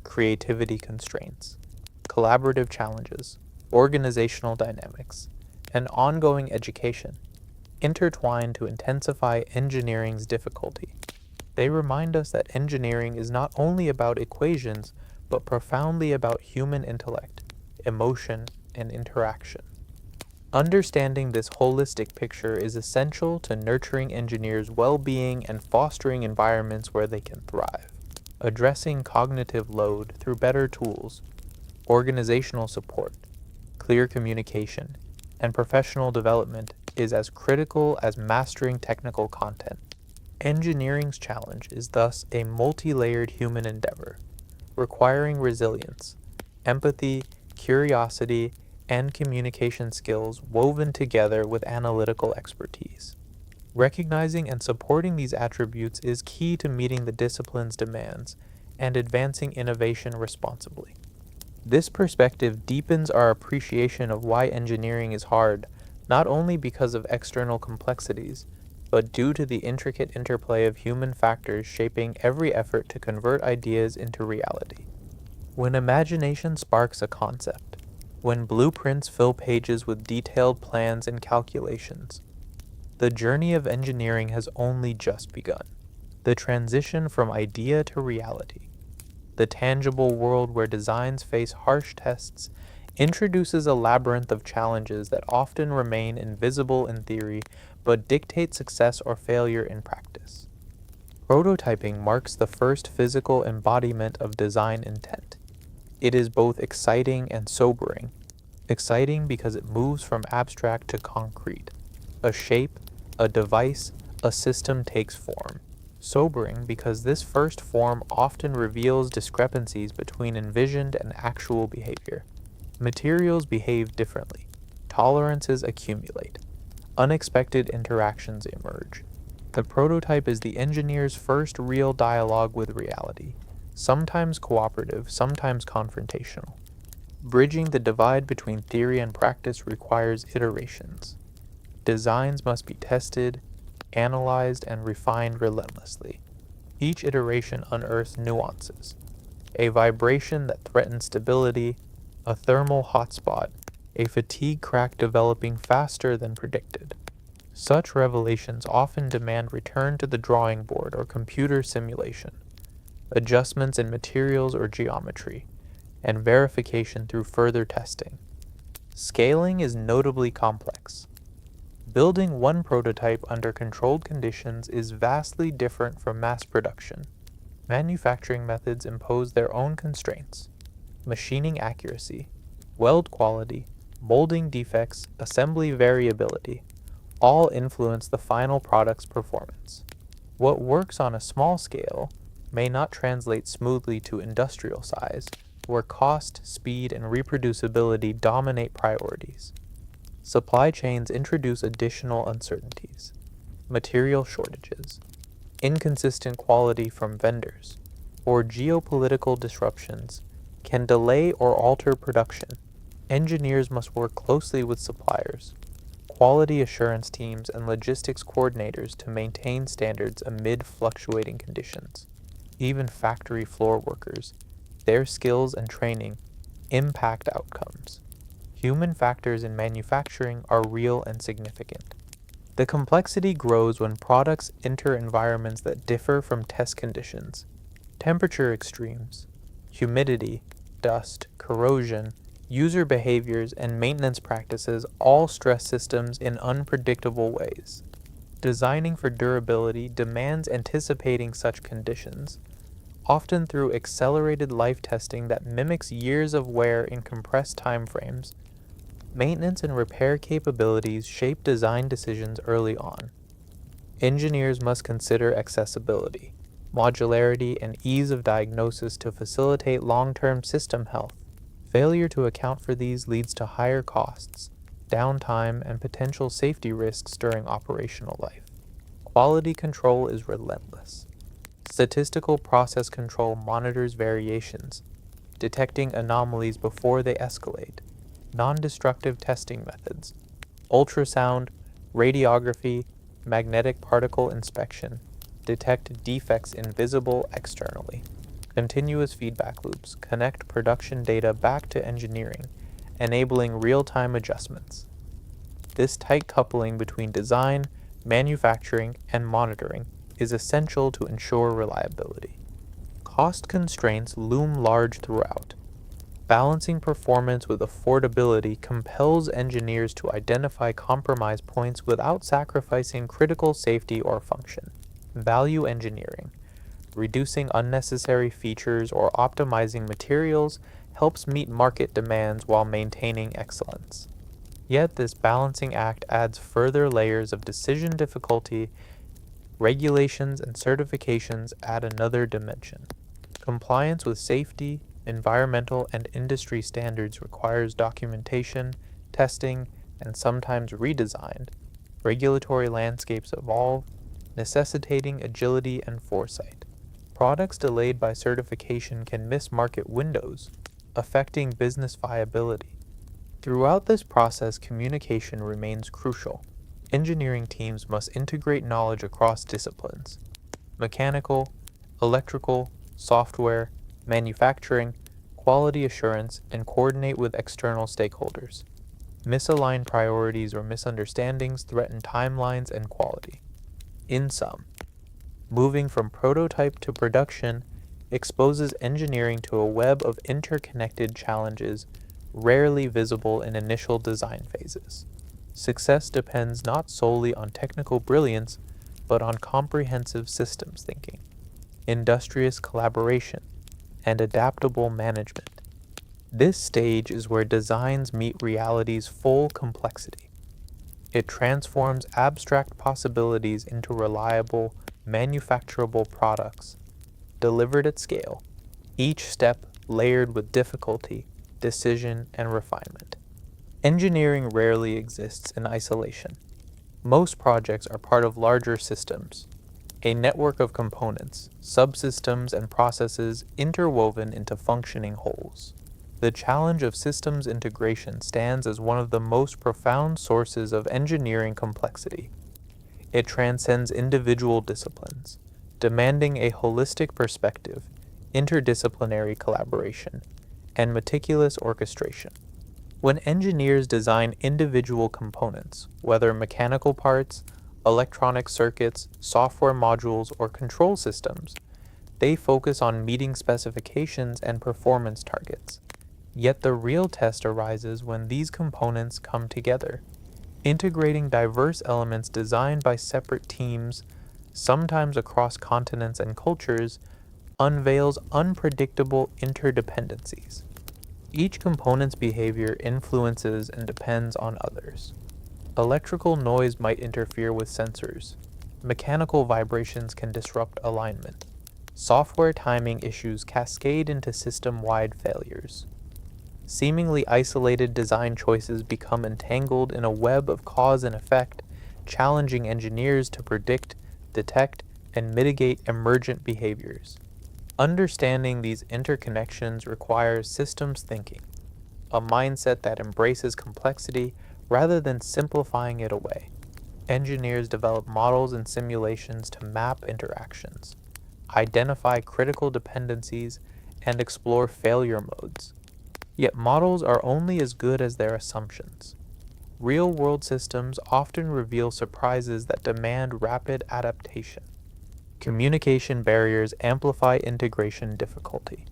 creativity constraints, collaborative challenges, organizational dynamics, and ongoing education, intertwine to intensify engineering's difficulty. They remind us that engineering is not only about equations, but profoundly about human intellect, emotion, and interaction. Understanding this holistic picture is essential to nurturing engineers' well-being and fostering environments where they can thrive. Addressing cognitive load through better tools, organizational support, clear communication, and professional development is as critical as mastering technical content. Engineering's challenge is thus a multi-layered human endeavor, requiring resilience, empathy, curiosity, and communication skills woven together with analytical expertise. Recognizing and supporting these attributes is key to meeting the discipline's demands and advancing innovation responsibly. This perspective deepens our appreciation of why engineering is hard, not only because of external complexities, but due to the intricate interplay of human factors shaping every effort to convert ideas into reality. When imagination sparks a concept, when blueprints fill pages with detailed plans and calculations, the journey of engineering has only just begun. The transition from idea to reality, the tangible world where designs face harsh tests, introduces a labyrinth of challenges that often remain invisible in theory but dictate success or failure in practice. Prototyping marks the first physical embodiment of design intent. It is both exciting and sobering. Exciting because it moves from abstract to concrete. A shape, a device, a system takes form. Sobering because this first form often reveals discrepancies between envisioned and actual behavior. Materials behave differently. Tolerances accumulate. Unexpected interactions emerge. The prototype is the engineer's first real dialogue with reality, sometimes cooperative, sometimes confrontational. Bridging the divide between theory and practice requires iterations. Designs must be tested, analyzed, and refined relentlessly. Each iteration unearths nuances: a vibration that threatens stability, a thermal hotspot, a fatigue crack developing faster than predicted. Such revelations often demand return to the drawing board or computer simulation, adjustments in materials or geometry, and verification through further testing. Scaling is notably complex. Building one prototype under controlled conditions is vastly different from mass production. Manufacturing methods impose their own constraints: machining accuracy, weld quality, molding defects, assembly variability, all influence the final product's performance. What works on a small scale may not translate smoothly to industrial size, where cost, speed, and reproducibility dominate priorities. Supply chains introduce additional uncertainties: material shortages, inconsistent quality from vendors, or geopolitical disruptions can delay or alter production. Engineers must work closely with suppliers, quality assurance teams, and logistics coordinators to maintain standards amid fluctuating conditions. Even factory floor workers, their skills and training impact outcomes. Human factors in manufacturing are real and significant. The complexity grows when products enter environments that differ from test conditions. Temperature extremes, humidity, dust, corrosion, user behaviors, and maintenance practices all stress systems in unpredictable ways. Designing for durability demands anticipating such conditions, often through accelerated life testing that mimics years of wear in compressed timeframes. Maintenance and repair capabilities shape design decisions early on. Engineers must consider accessibility, modularity, and ease of diagnosis to facilitate long-term system health. Failure to account for these leads to higher costs, downtime, and potential safety risks during operational life. Quality control is relentless. Statistical process control monitors variations, detecting anomalies before they escalate. Non-destructive testing methods, ultrasound, radiography, magnetic particle inspection, detect defects invisible externally. Continuous feedback loops connect production data back to engineering, enabling real-time adjustments. This tight coupling between design, manufacturing, and monitoring is essential to ensure reliability. Cost constraints loom large throughout. Balancing performance with affordability compels engineers to identify compromise points without sacrificing critical safety or function. Value engineering, reducing unnecessary features or optimizing materials, helps meet market demands while maintaining excellence. Yet this balancing act adds further layers of decision difficulty. Regulations and certifications add another dimension. Compliance with safety, environmental, and industry standards requires documentation, testing, and sometimes redesign. Regulatory landscapes evolve, necessitating agility and foresight. Products delayed by certification can miss market windows, affecting business viability. Throughout this process, communication remains crucial. Engineering teams must integrate knowledge across disciplines: mechanical, electrical, software, manufacturing, quality assurance, and coordinate with external stakeholders. Misaligned priorities or misunderstandings threaten timelines and quality. In sum, moving from prototype to production exposes engineering to a web of interconnected challenges rarely visible in initial design phases. Success depends not solely on technical brilliance, but on comprehensive systems thinking, industrious collaboration, and adaptable management. This stage is where designs meet reality's full complexity. It transforms abstract possibilities into reliable, manufacturable products, delivered at scale, each step layered with difficulty, decision, and refinement. Engineering rarely exists in isolation. Most projects are part of larger systems, a network of components, subsystems, and processes interwoven into functioning wholes. The challenge of systems integration stands as one of the most profound sources of engineering complexity. It transcends individual disciplines, demanding a holistic perspective, interdisciplinary collaboration, and meticulous orchestration. When engineers design individual components, whether mechanical parts, electronic circuits, software modules, or control systems, they focus on meeting specifications and performance targets. Yet the real test arises when these components come together. Integrating diverse elements designed by separate teams, sometimes across continents and cultures, unveils unpredictable interdependencies. Each component's behavior influences and depends on others. Electrical noise might interfere with sensors. Mechanical vibrations can disrupt alignment. Software timing issues cascade into system-wide failures. Seemingly isolated design choices become entangled in a web of cause and effect, challenging engineers to predict, detect, and mitigate emergent behaviors. Understanding these interconnections requires systems thinking, a mindset that embraces complexity rather than simplifying it away. Engineers develop models and simulations to map interactions, identify critical dependencies, and explore failure modes. Yet models are only as good as their assumptions. Real-world systems often reveal surprises that demand rapid adaptation. Communication barriers amplify integration difficulty.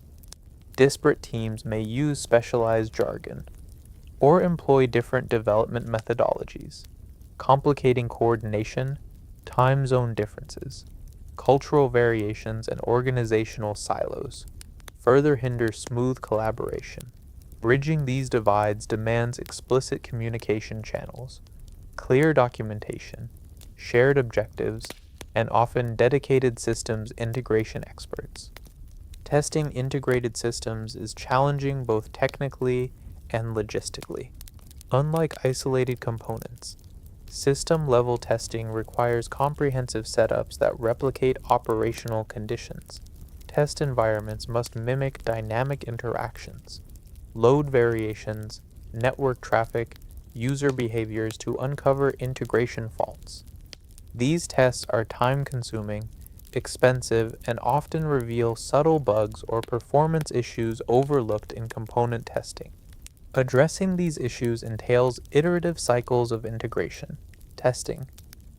Disparate teams may use specialized jargon or employ different development methodologies, complicating coordination, time zone differences, cultural variations, and organizational silos further hinder smooth collaboration. Bridging these divides demands explicit communication channels, clear documentation, shared objectives, and often dedicated systems integration experts. Testing integrated systems is challenging both technically and logistically. Unlike isolated components, system-level testing requires comprehensive setups that replicate operational conditions. Test environments must mimic dynamic interactions, load variations, network traffic, user behaviors to uncover integration faults. These tests are time-consuming, expensive, and often reveal subtle bugs or performance issues overlooked in component testing. Addressing these issues entails iterative cycles of integration, testing,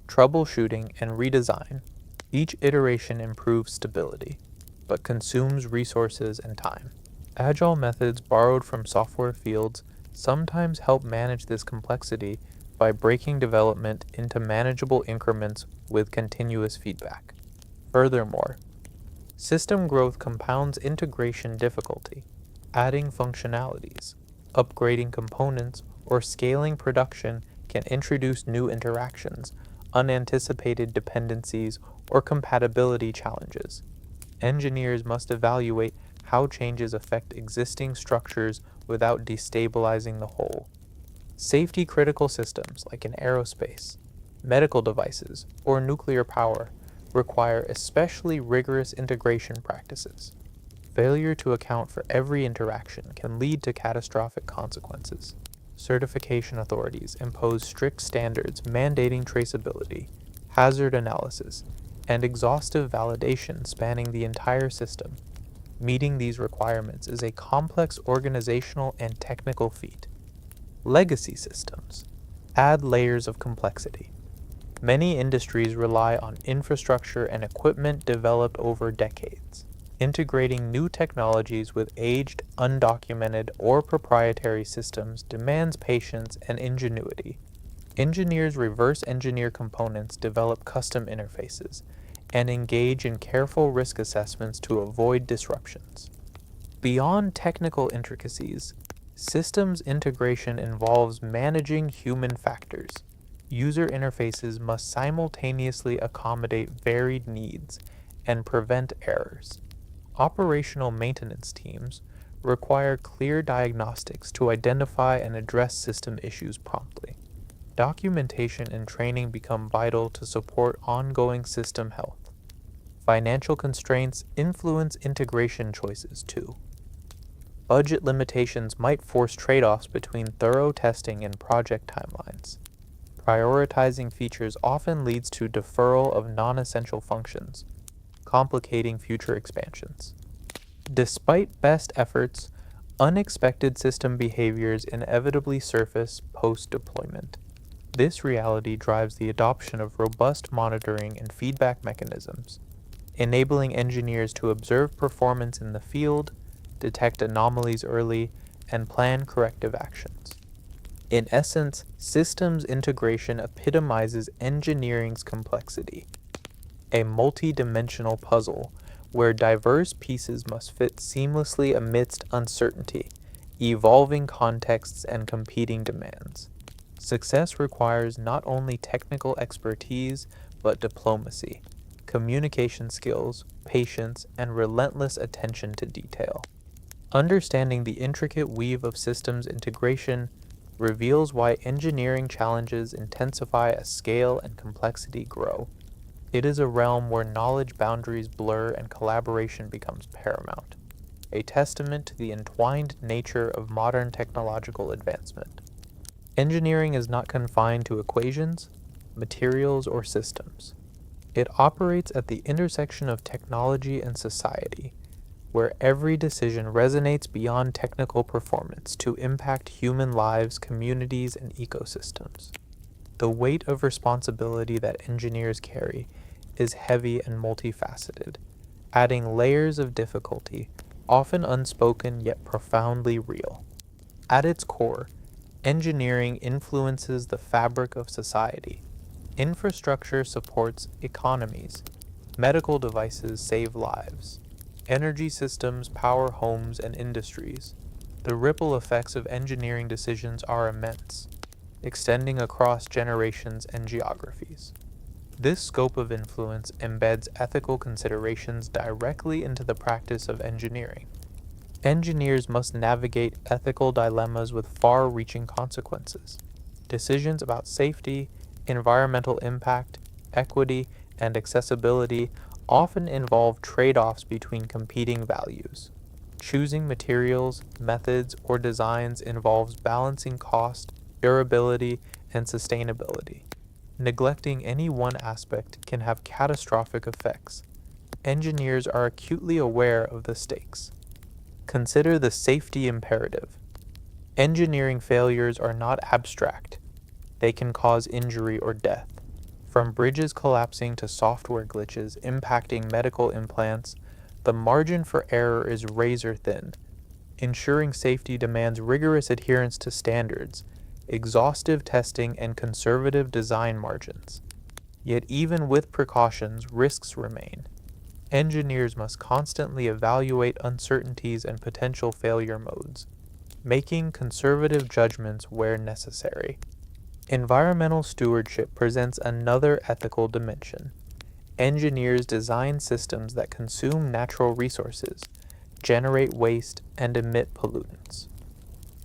troubleshooting, and redesign. Each iteration improves stability, but consumes resources and time. Agile methods borrowed from software fields sometimes help manage this complexity by breaking development into manageable increments with continuous feedback. Furthermore, system growth compounds integration difficulty. Adding functionalities, upgrading components, or scaling production can introduce new interactions, unanticipated dependencies, or compatibility challenges. Engineers must evaluate how changes affect existing structures without destabilizing the whole. Safety-critical systems, like in aerospace, medical devices, or nuclear power, require especially rigorous integration practices. Failure to account for every interaction can lead to catastrophic consequences. Certification authorities impose strict standards mandating traceability, hazard analysis, and exhaustive validation spanning the entire system. Meeting these requirements is a complex organizational and technical feat. Legacy systems add layers of complexity. Many industries rely on infrastructure and equipment developed over decades. Integrating new technologies with aged, undocumented, or proprietary systems demands patience and ingenuity. Engineers reverse engineer components, develop custom interfaces, and engage in careful risk assessments to avoid disruptions. Beyond technical intricacies, systems integration involves managing human factors. User interfaces must simultaneously accommodate varied needs and prevent errors. Operational maintenance teams require clear diagnostics to identify and address system issues promptly. Documentation and training become vital to support ongoing system health. Financial constraints influence integration choices too. Budget limitations might force trade-offs between thorough testing and project timelines. Prioritizing features often leads to deferral of non-essential functions, complicating future expansions. Despite best efforts, unexpected system behaviors inevitably surface post-deployment. This reality drives the adoption of robust monitoring and feedback mechanisms, enabling engineers to observe performance in the field, detect anomalies early, and plan corrective actions. In essence, systems integration epitomizes engineering's complexity, a multi-dimensional puzzle where diverse pieces must fit seamlessly amidst uncertainty, evolving contexts, and competing demands. Success requires not only technical expertise, but diplomacy, communication skills, patience, and relentless attention to detail. Understanding the intricate weave of systems integration reveals why engineering challenges intensify as scale and complexity grow. It is a realm where knowledge boundaries blur and collaboration becomes paramount, a testament to the entwined nature of modern technological advancement. Engineering is not confined to equations, materials, or systems. It operates at the intersection of technology and society, where every decision resonates beyond technical performance to impact human lives, communities, and ecosystems. The weight of responsibility that engineers carry is heavy and multifaceted, adding layers of difficulty, often unspoken yet profoundly real. At its core, engineering influences the fabric of society. Infrastructure supports economies. Medical devices save lives. Energy systems power homes and industries. The ripple effects of engineering decisions are immense, extending across generations and geographies. This scope of influence embeds ethical considerations directly into the practice of engineering. Engineers must navigate ethical dilemmas with far-reaching consequences. Decisions about safety, environmental impact, equity, and accessibility often involve trade-offs between competing values. Choosing materials, methods, or designs involves balancing cost, durability, and sustainability. Neglecting any one aspect can have catastrophic effects. Engineers are acutely aware of the stakes. Consider the safety imperative. Engineering failures are not abstract. They can cause injury or death. From bridges collapsing to software glitches impacting medical implants, the margin for error is razor thin. Ensuring safety demands rigorous adherence to standards, exhaustive testing, and conservative design margins. Yet even with precautions, risks remain. Engineers must constantly evaluate uncertainties and potential failure modes, making conservative judgments where necessary. Environmental stewardship presents another ethical dimension. Engineers design systems that consume natural resources, generate waste, and emit pollutants.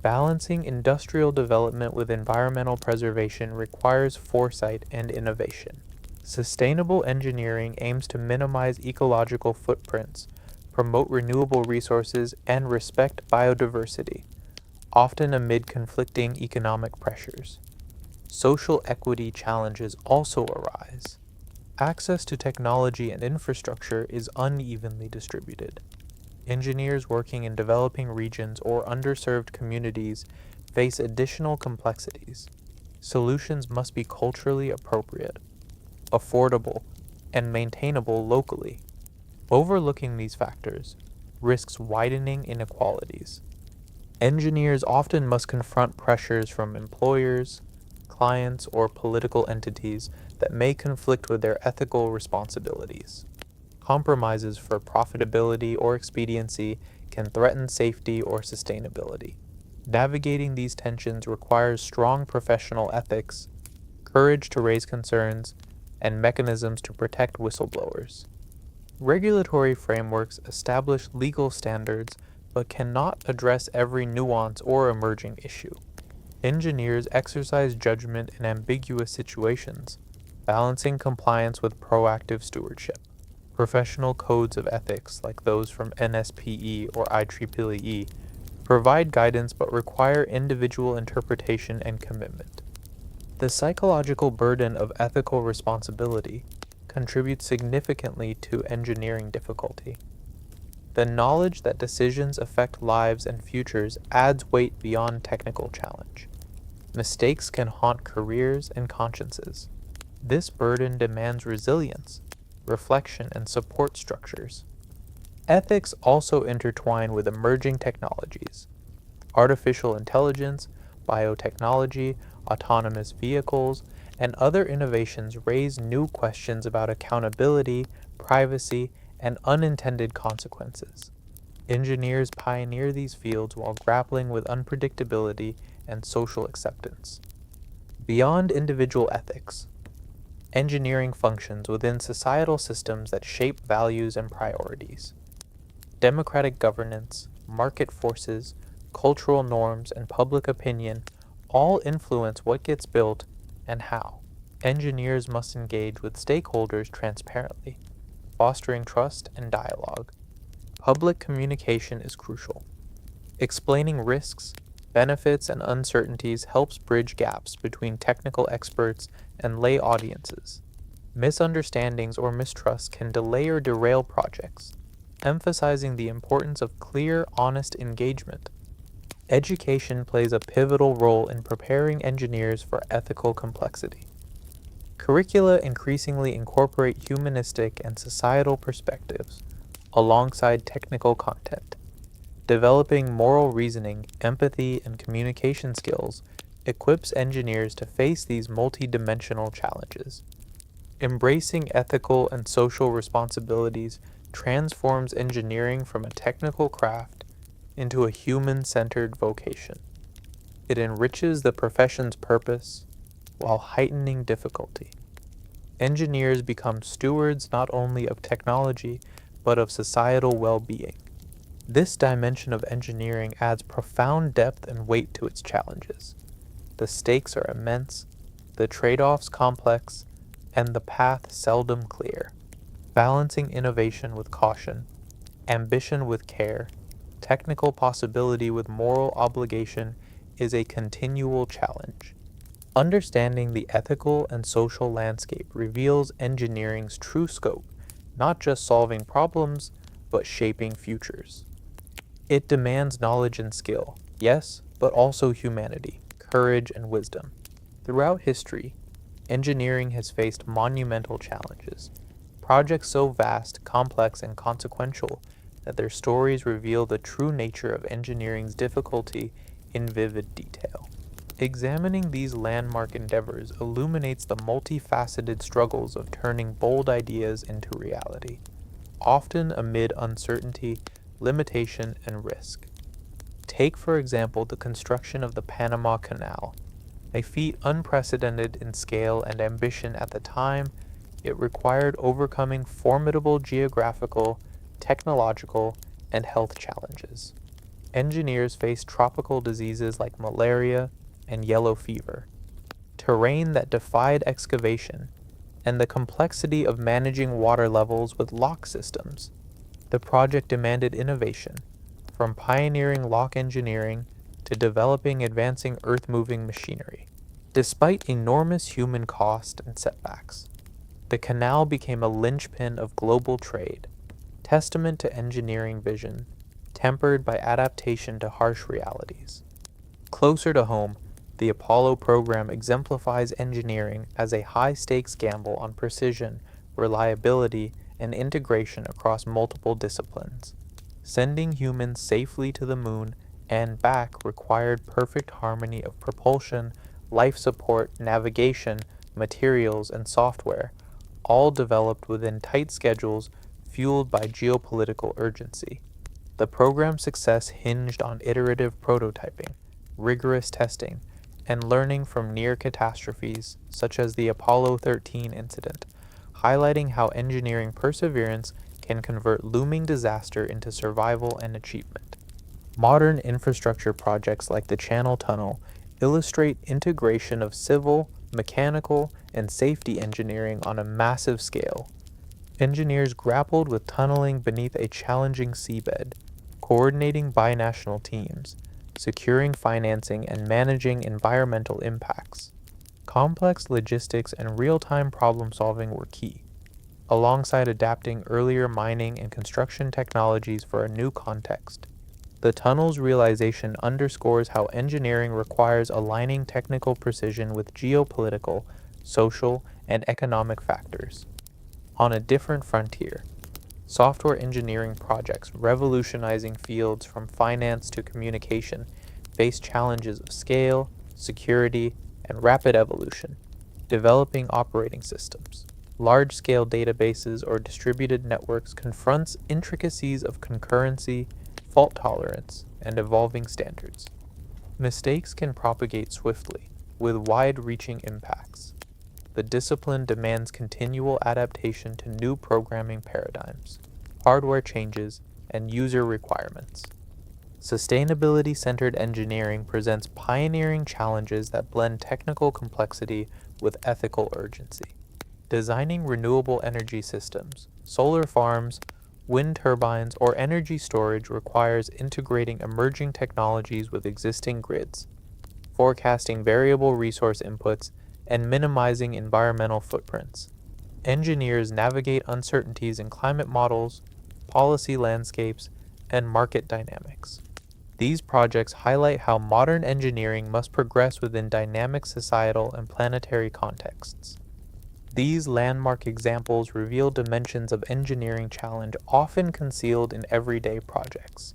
Balancing industrial development with environmental preservation requires foresight and innovation. Sustainable engineering aims to minimize ecological footprints, promote renewable resources, and respect biodiversity, often amid conflicting economic pressures. Social equity challenges also arise. Access to technology and infrastructure is unevenly distributed. Engineers working in developing regions or underserved communities face additional complexities. Solutions must be culturally appropriate, affordable, and maintainable locally. Overlooking these factors risks widening inequalities. Engineers often must confront pressures from employers, clients, or political entities that may conflict with their ethical responsibilities. Compromises for profitability or expediency can threaten safety or sustainability. Navigating these tensions requires strong professional ethics, courage to raise concerns, and mechanisms to protect whistleblowers. Regulatory frameworks establish legal standards but cannot address every nuance or emerging issue. Engineers exercise judgment in ambiguous situations, balancing compliance with proactive stewardship. Professional codes of ethics, like those from NSPE or IEEE, provide guidance but require individual interpretation and commitment. The psychological burden of ethical responsibility contributes significantly to engineering difficulty. The knowledge that decisions affect lives and futures adds weight beyond technical challenge. Mistakes can haunt careers and consciences. This burden demands resilience, reflection, and support structures. Ethics also intertwine with emerging technologies. Artificial intelligence, biotechnology, autonomous vehicles, and other innovations raise new questions about accountability, privacy, and unintended consequences. Engineers pioneer these fields while grappling with unpredictability and social acceptance. Beyond individual ethics, engineering functions within societal systems that shape values and priorities. Democratic governance, market forces, cultural norms, and public opinion all influence what gets built and how. Engineers must engage with stakeholders transparently, fostering trust and dialogue. Public communication is crucial. Explaining risks, benefits, and uncertainties helps bridge gaps between technical experts and lay audiences. Misunderstandings or mistrust can delay or derail projects, emphasizing the importance of clear, honest engagement. Education plays a pivotal role in preparing engineers for ethical complexity. Curricula increasingly incorporate humanistic and societal perspectives alongside technical content. Developing moral reasoning, empathy, and communication skills equips engineers to face these multidimensional challenges. Embracing ethical and social responsibilities transforms engineering from a technical craft into a human-centered vocation. It enriches the profession's purpose while heightening difficulty. Engineers become stewards not only of technology, but of societal well-being. This dimension of engineering adds profound depth and weight to its challenges. The stakes are immense, the trade-offs complex, and the path seldom clear. Balancing innovation with caution, ambition with care, technical possibility with moral obligation is a continual challenge. Understanding the ethical and social landscape reveals engineering's true scope, not just solving problems, but shaping futures. It demands knowledge and skill, yes, but also humanity, courage, and wisdom. Throughout history, engineering has faced monumental challenges. Projects so vast, complex, and consequential that their stories reveal the true nature of engineering's difficulty in vivid detail. Examining these landmark endeavors illuminates the multifaceted struggles of turning bold ideas into reality, often amid uncertainty, limitation, and risk. Take, for example, the construction of the Panama Canal, a feat unprecedented in scale and ambition at the time. It required overcoming formidable geographical, technological, and health challenges. Engineers faced tropical diseases like malaria and yellow fever, terrain that defied excavation, and the complexity of managing water levels with lock systems. The project demanded innovation, from pioneering lock engineering to developing advancing earth-moving machinery. Despite enormous human cost and setbacks, the canal became a linchpin of global trade, testament to engineering vision, tempered by adaptation to harsh realities. Closer to home, the Apollo program exemplifies engineering as a high-stakes gamble on precision, reliability, and integration across multiple disciplines. Sending humans safely to the moon and back required perfect harmony of propulsion, life support, navigation, materials, and software, all developed within tight schedules fueled by geopolitical urgency. The program's success hinged on iterative prototyping, rigorous testing, and learning from near catastrophes such as the Apollo 13 incident, highlighting how engineering perseverance can convert looming disaster into survival and achievement. Modern infrastructure projects like the Channel Tunnel illustrate integration of civil, mechanical, and safety engineering on a massive scale. Engineers grappled with tunneling beneath a challenging seabed, coordinating binational teams, securing financing, and managing environmental impacts. Complex logistics and real-time problem-solving were key, alongside adapting earlier mining and construction technologies for a new context. The tunnel's realization underscores how engineering requires aligning technical precision with geopolitical, social, and economic factors. On a different frontier, software engineering projects revolutionizing fields from finance to communication face challenges of scale, security, and rapid evolution. Developing operating systems, large-scale databases, or distributed networks confronts intricacies of concurrency, fault tolerance, and evolving standards. Mistakes can propagate swiftly, with wide-reaching impacts. The discipline demands continual adaptation to new programming paradigms, hardware changes, and user requirements. Sustainability-centered engineering presents pioneering challenges that blend technical complexity with ethical urgency. Designing renewable energy systems, solar farms, wind turbines, or energy storage requires integrating emerging technologies with existing grids, forecasting variable resource inputs, and minimizing environmental footprints. Engineers navigate uncertainties in climate models, policy landscapes, and market dynamics. These projects highlight how modern engineering must progress within dynamic societal and planetary contexts. These landmark examples reveal dimensions of engineering challenge often concealed in everyday projects.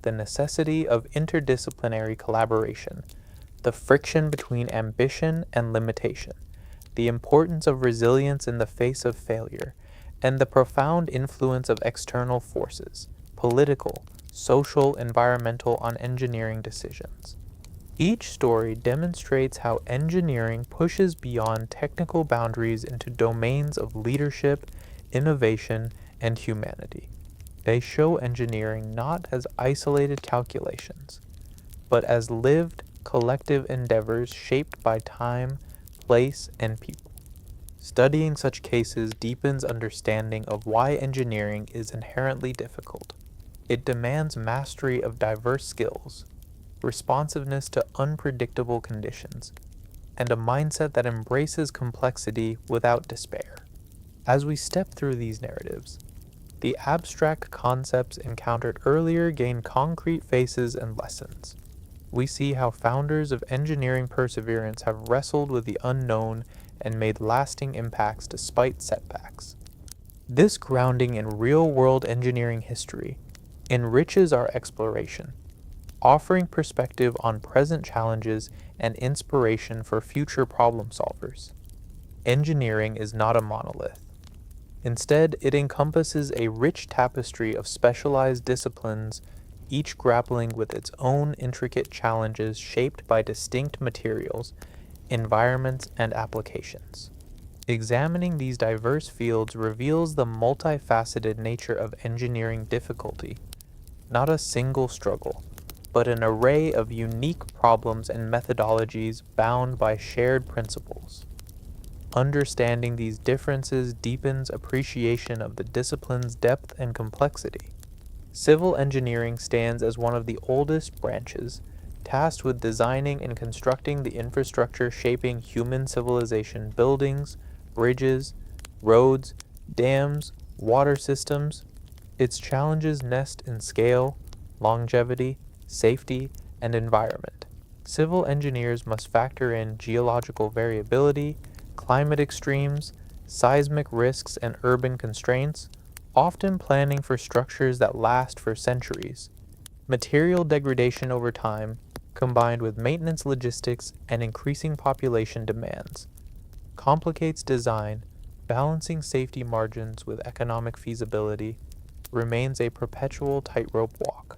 The necessity of interdisciplinary collaboration, the friction between ambition and limitation, the importance of resilience in the face of failure, and the profound influence of external forces, political, social, environmental, on engineering decisions. Each story demonstrates how engineering pushes beyond technical boundaries into domains of leadership, innovation, and humanity. They show engineering not as isolated calculations, but as lived, collective endeavors shaped by time, place, and people. Studying such cases deepens understanding of why engineering is inherently difficult. It demands mastery of diverse skills, responsiveness to unpredictable conditions, and a mindset that embraces complexity without despair. As we step through these narratives, the abstract concepts encountered earlier gain concrete faces and lessons. We see how founders of engineering perseverance have wrestled with the unknown and made lasting impacts despite setbacks. This grounding in real-world engineering history enriches our exploration, offering perspective on present challenges and inspiration for future problem solvers. Engineering is not a monolith. Instead, it encompasses a rich tapestry of specialized disciplines, each grappling with its own intricate challenges shaped by distinct materials, environments, and applications. Examining these diverse fields reveals the multifaceted nature of engineering difficulty, not a single struggle, but an array of unique problems and methodologies bound by shared principles. Understanding these differences deepens appreciation of the discipline's depth and complexity. Civil engineering stands as one of the oldest branches, tasked with designing and constructing the infrastructure shaping human civilization: buildings, bridges, roads, dams, water systems. Its challenges nest in scale, longevity, safety, and environment. Civil engineers must factor in geological variability, climate extremes, seismic risks, and urban constraints, often planning for structures that last for centuries. Material degradation over time, combined with maintenance logistics and increasing population demands, complicates design. Balancing safety margins with economic feasibility remains a perpetual tightrope walk.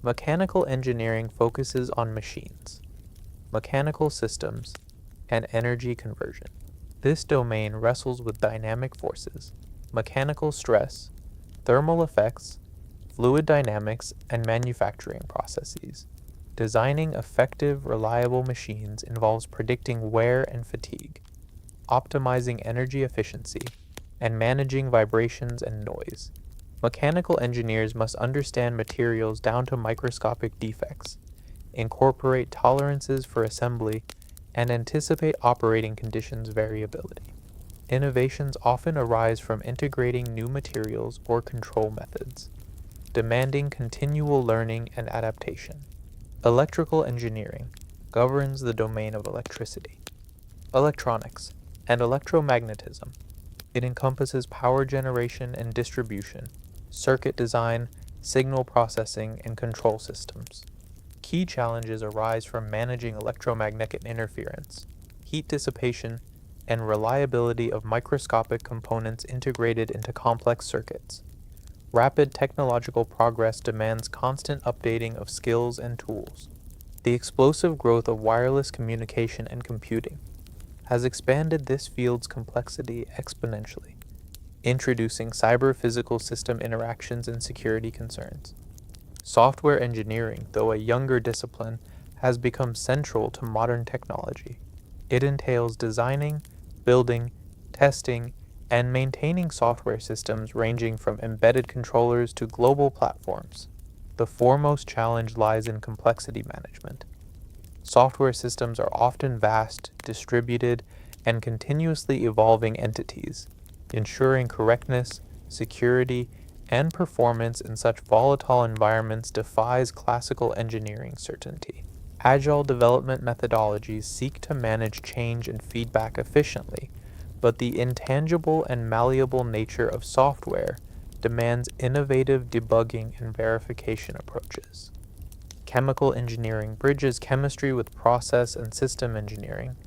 Mechanical engineering focuses on machines, mechanical systems, and energy conversion. This domain wrestles with dynamic forces, mechanical stress, thermal effects, fluid dynamics, and manufacturing processes. Designing effective, reliable machines involves predicting wear and fatigue, optimizing energy efficiency, and managing vibrations and noise. Mechanical engineers must understand materials down to microscopic defects, incorporate tolerances for assembly, and anticipate operating conditions variability. Innovations often arise from integrating new materials or control methods, demanding continual learning and adaptation. Electrical engineering governs the domain of electricity, electronics, and electromagnetism. It encompasses power generation and distribution, circuit design, signal processing, and control systems. Key challenges arise from managing electromagnetic interference, heat dissipation, and reliability of microscopic components integrated into complex circuits. Rapid technological progress demands constant updating of skills and tools. The explosive growth of wireless communication and computing has expanded this field's complexity exponentially, introducing cyber-physical system interactions and security concerns. Software engineering, though a younger discipline, has become central to modern technology. It entails designing, building, testing, and maintaining software systems ranging from embedded controllers to global platforms. The foremost challenge lies in complexity management. Software systems are often vast, distributed, and continuously evolving entities. Ensuring correctness, security, and performance in such volatile environments defies classical engineering certainty. Agile development methodologies seek to manage change and feedback efficiently, but the intangible and malleable nature of software demands innovative debugging and verification approaches. Chemical engineering bridges chemistry with process and system engineering,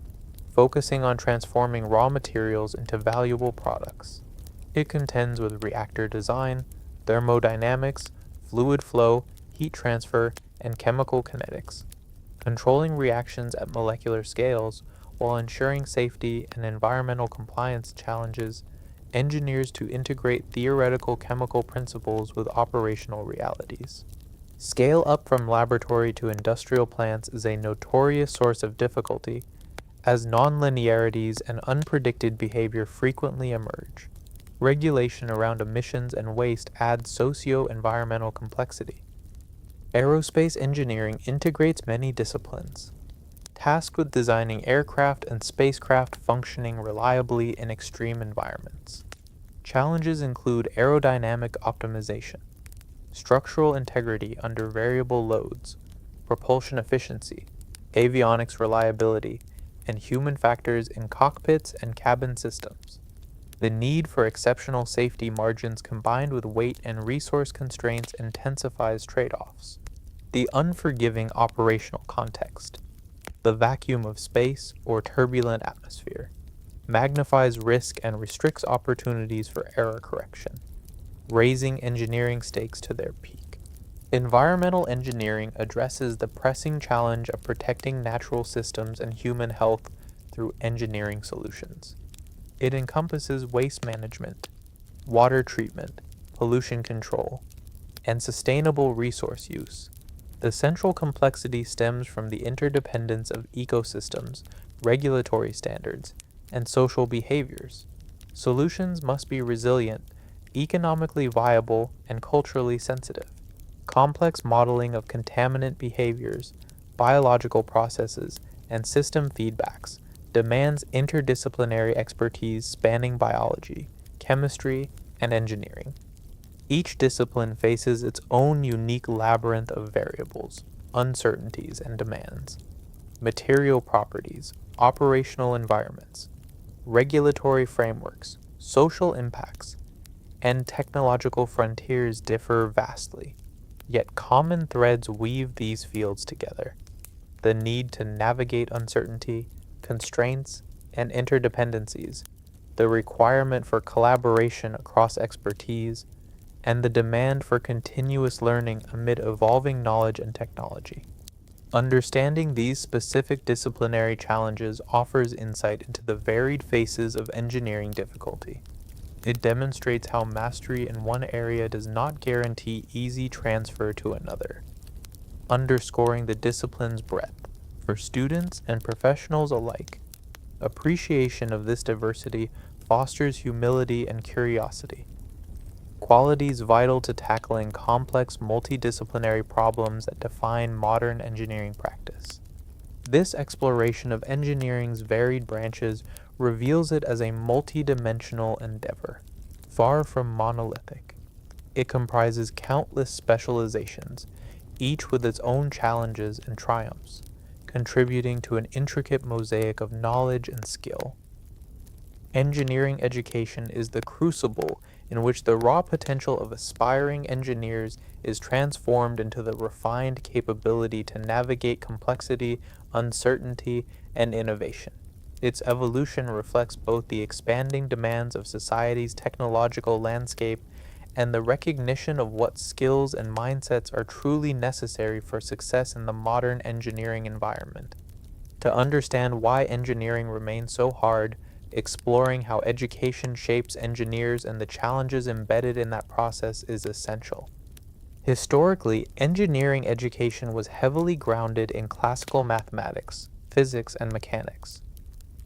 focusing on transforming raw materials into valuable products. It contends with reactor design, thermodynamics, fluid flow, heat transfer, and chemical kinetics, controlling reactions at molecular scales while ensuring safety and environmental compliance challenges engineers to integrate theoretical chemical principles with operational realities. Scale up from laboratory to industrial plants is a notorious source of difficulty, as nonlinearities and unpredicted behavior frequently emerge. Regulation around emissions and waste adds socio-environmental complexity. Aerospace engineering integrates many disciplines, tasked with designing aircraft and spacecraft functioning reliably in extreme environments. Challenges include aerodynamic optimization, structural integrity under variable loads, propulsion efficiency, avionics reliability, and human factors in cockpits and cabin systems. The need for exceptional safety margins combined with weight and resource constraints intensifies trade-offs. The unforgiving operational context, the vacuum of space or turbulent atmosphere, magnifies risk and restricts opportunities for error correction, raising engineering stakes to their peak. Environmental engineering addresses the pressing challenge of protecting natural systems and human health through engineering solutions. It encompasses waste management, water treatment, pollution control, and sustainable resource use. The central complexity stems from the interdependence of ecosystems, regulatory standards, and social behaviors. Solutions must be resilient, economically viable, and culturally sensitive. Complex modeling of contaminant behaviors, biological processes, and system feedbacks demands interdisciplinary expertise spanning biology, chemistry, and engineering. Each discipline faces its own unique labyrinth of variables, uncertainties, and demands. Material properties, operational environments, regulatory frameworks, social impacts, and technological frontiers differ vastly. Yet common threads weave these fields together. The need to navigate uncertainty, constraints, and interdependencies, the requirement for collaboration across expertise, and the demand for continuous learning amid evolving knowledge and technology. Understanding these specific disciplinary challenges offers insight into the varied faces of engineering difficulty. It demonstrates how mastery in one area does not guarantee easy transfer to another, underscoring the discipline's breadth. For students and professionals alike, appreciation of this diversity fosters humility and curiosity. qualities vital to tackling complex multidisciplinary problems that define modern engineering practice. This exploration of engineering's varied branches reveals it as a multidimensional endeavor, far from monolithic. It comprises countless specializations, each with its own challenges and triumphs, contributing to an intricate mosaic of knowledge and skill. Engineering education is the crucible in which the raw potential of aspiring engineers is transformed into the refined capability to navigate complexity, uncertainty, and innovation. Its evolution reflects both the expanding demands of society's technological landscape and the recognition of what skills and mindsets are truly necessary for success in the modern engineering environment. To understand why engineering remains so hard, exploring how education shapes engineers and the challenges embedded in that process is essential. Historically, engineering education was heavily grounded in classical mathematics, physics, and mechanics.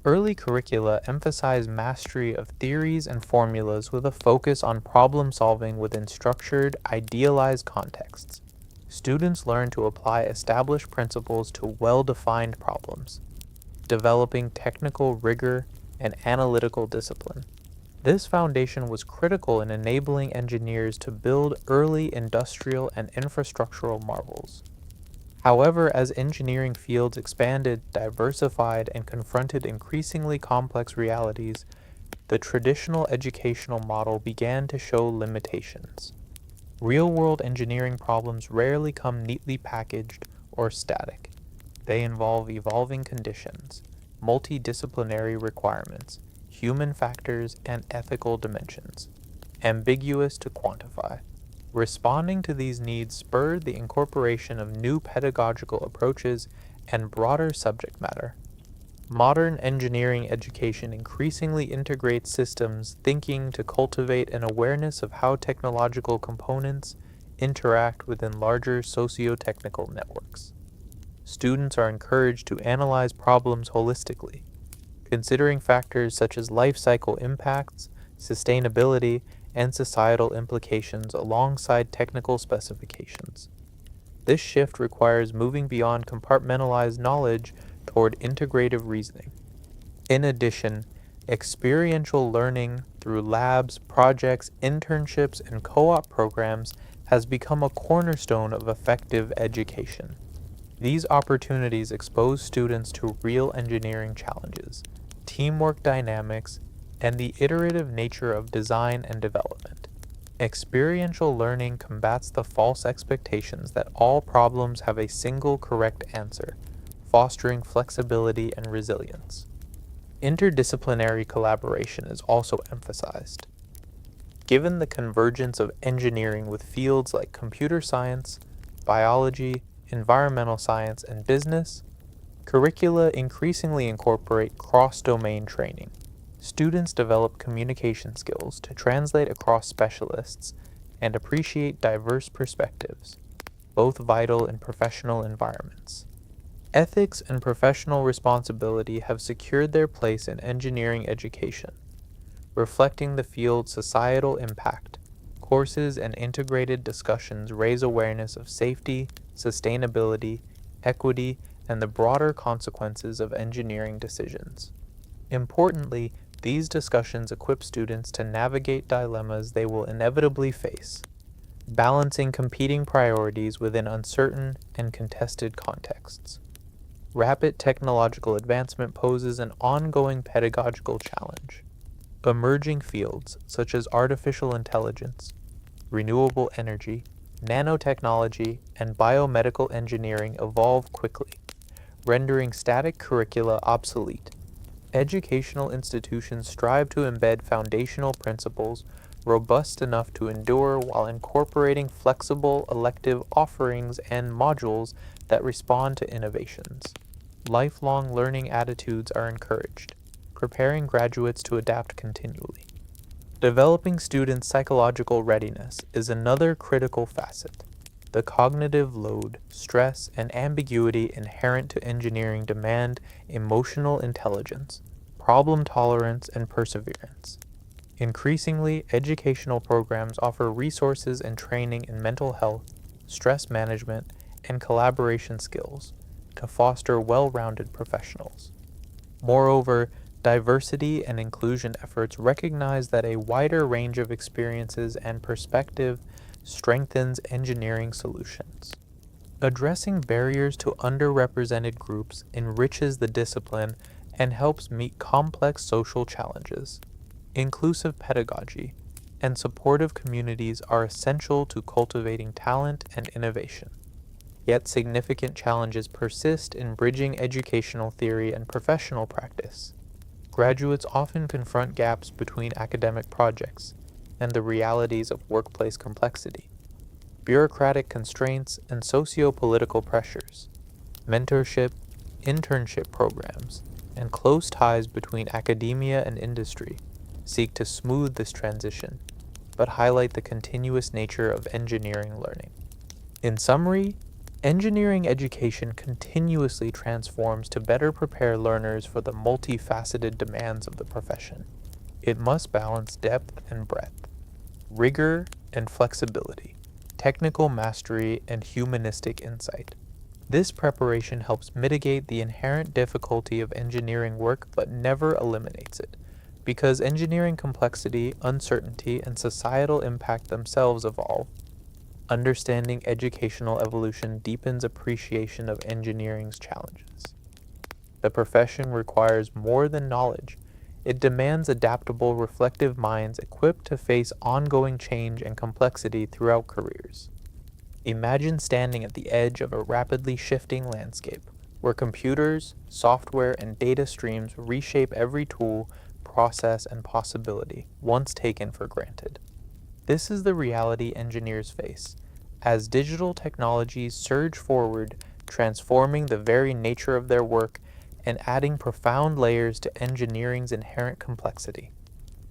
Early curricula emphasized mastery of theories and formulas with a focus on problem solving within structured, idealized contexts. Students learned to apply established principles to well-defined problems, developing technical rigor and analytical discipline. This foundation was critical in enabling engineers to build early industrial and infrastructural marvels. However, as engineering fields expanded, diversified, and confronted increasingly complex realities, the traditional educational model began to show limitations. Real-world engineering problems rarely come neatly packaged or static. They involve evolving conditions, multidisciplinary requirements, human factors, and ethical dimensions, ambiguous to quantify. Responding to these needs spurred the incorporation of new pedagogical approaches and broader subject matter. Modern engineering education increasingly integrates systems thinking to cultivate an awareness of how technological components interact within larger socio-technical networks. Students are encouraged to analyze problems holistically, considering factors such as life cycle impacts, sustainability, and societal implications alongside technical specifications. This shift requires moving beyond compartmentalized knowledge toward integrative reasoning. In addition, experiential learning through labs, projects, internships, and co-op programs has become a cornerstone of effective education. These opportunities expose students to real engineering challenges, teamwork dynamics, and the iterative nature of design and development. Experiential learning combats the false expectations that all problems have a single correct answer, fostering flexibility and resilience. Interdisciplinary collaboration is also emphasized. Given the convergence of engineering with fields like computer science, biology, environmental science, and business, curricula increasingly incorporate cross-domain training. Students develop communication skills to translate across specialists and appreciate diverse perspectives, both vital in professional environments. Ethics and professional responsibility have secured their place in engineering education, reflecting the field's societal impact. Courses and integrated discussions raise awareness of safety, sustainability, equity, and the broader consequences of engineering decisions. Importantly, these discussions equip students to navigate dilemmas they will inevitably face, balancing competing priorities within uncertain and contested contexts. Rapid technological advancement poses an ongoing pedagogical challenge. Emerging fields such as artificial intelligence, renewable energy, nanotechnology, and biomedical engineering evolve quickly, rendering static curricula obsolete. Educational institutions strive to embed foundational principles robust enough to endure while incorporating flexible elective offerings and modules that respond to innovations. Lifelong learning attitudes are encouraged, preparing graduates to adapt continually. Developing students' psychological readiness is another critical facet. The cognitive load, stress, and ambiguity inherent to engineering demand emotional intelligence, problem tolerance, and perseverance. Increasingly, educational programs offer resources and training in mental health, stress management, and collaboration skills to foster well-rounded professionals. Moreover, diversity and inclusion efforts recognize that a wider range of experiences and perspective strengthens engineering solutions. Addressing barriers to underrepresented groups enriches the discipline and helps meet complex social challenges. Inclusive pedagogy and supportive communities are essential to cultivating talent and innovation. Yet significant challenges persist in bridging educational theory and professional practice. Graduates often confront gaps between academic projects and the realities of workplace complexity, bureaucratic constraints, and socio-political pressures. Mentorship, internship programs, and close ties between academia and industry seek to smooth this transition, but highlight the continuous nature of engineering learning. In summary, engineering education continuously transforms to better prepare learners for the multifaceted demands of the profession. It must balance depth and breadth, rigor and flexibility, technical mastery and humanistic insight. This preparation helps mitigate the inherent difficulty of engineering work but never eliminates it, because engineering complexity, uncertainty, and societal impact themselves evolve. Understanding educational evolution deepens appreciation of engineering's challenges. The profession requires more than knowledge. It demands adaptable, reflective minds equipped to face ongoing change and complexity throughout careers. Imagine standing at the edge of a rapidly shifting landscape, where computers, software, and data streams reshape every tool, process, and possibility once taken for granted. This is the reality engineers face, as digital technologies surge forward, transforming the very nature of their work and adding profound layers to engineering's inherent complexity.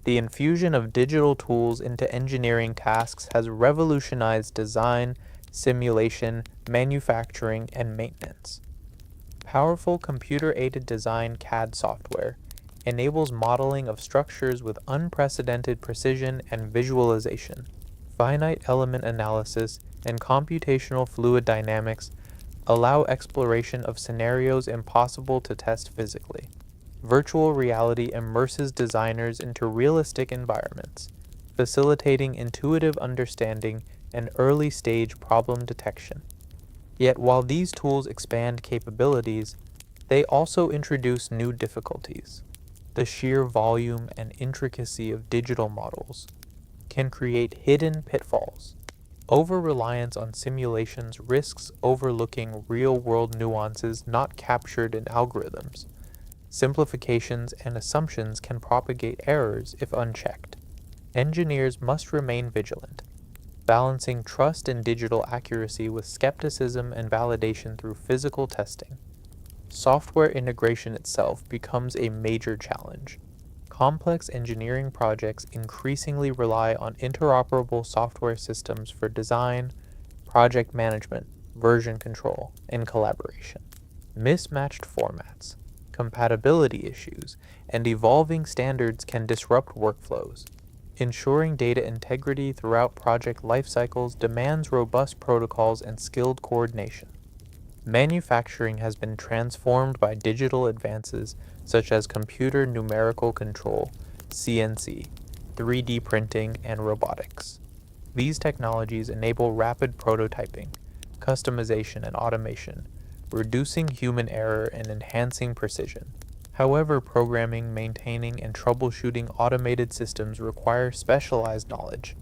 The infusion of digital tools into engineering tasks has revolutionized design, simulation, manufacturing, and maintenance. Powerful computer-aided design CAD software enables modeling of structures with unprecedented precision and visualization. Finite element analysis and computational fluid dynamics allow exploration of scenarios impossible to test physically. Virtual reality immerses designers into realistic environments, facilitating intuitive understanding and early-stage problem detection. Yet while these tools expand capabilities, they also introduce new difficulties. The sheer volume and intricacy of digital models can create hidden pitfalls. Over-reliance on simulations risks overlooking real-world nuances not captured in algorithms. Simplifications and assumptions can propagate errors if unchecked. Engineers must remain vigilant, balancing trust in digital accuracy with skepticism and validation through physical testing. Software integration itself becomes a major challenge. Complex engineering projects increasingly rely on interoperable software systems for design, project management, version control, and collaboration. Mismatched formats, compatibility issues, and evolving standards can disrupt workflows. Ensuring data integrity throughout project lifecycles demands robust protocols and skilled coordination. Manufacturing has been transformed by digital advances such as computer numerical control, CNC, 3D printing, and robotics. These technologies enable rapid prototyping, customization, and automation, reducing human error and enhancing precision. However, programming, maintaining, and troubleshooting automated systems require specialized knowledge.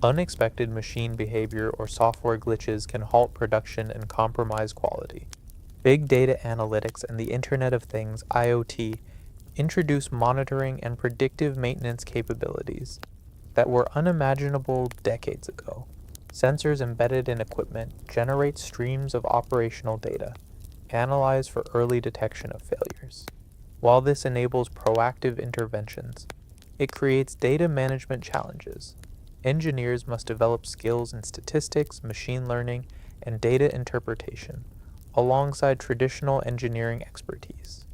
Unexpected machine behavior or software glitches can halt production and compromise quality. Big data analytics and the Internet of Things, IoT, introduce monitoring and predictive maintenance capabilities that were unimaginable decades ago. Sensors embedded in equipment generate streams of operational data, analyzed for early detection of failures. While this enables proactive interventions, it creates data management challenges. Engineers must develop skills in statistics, machine learning, and data interpretation, alongside traditional engineering expertise.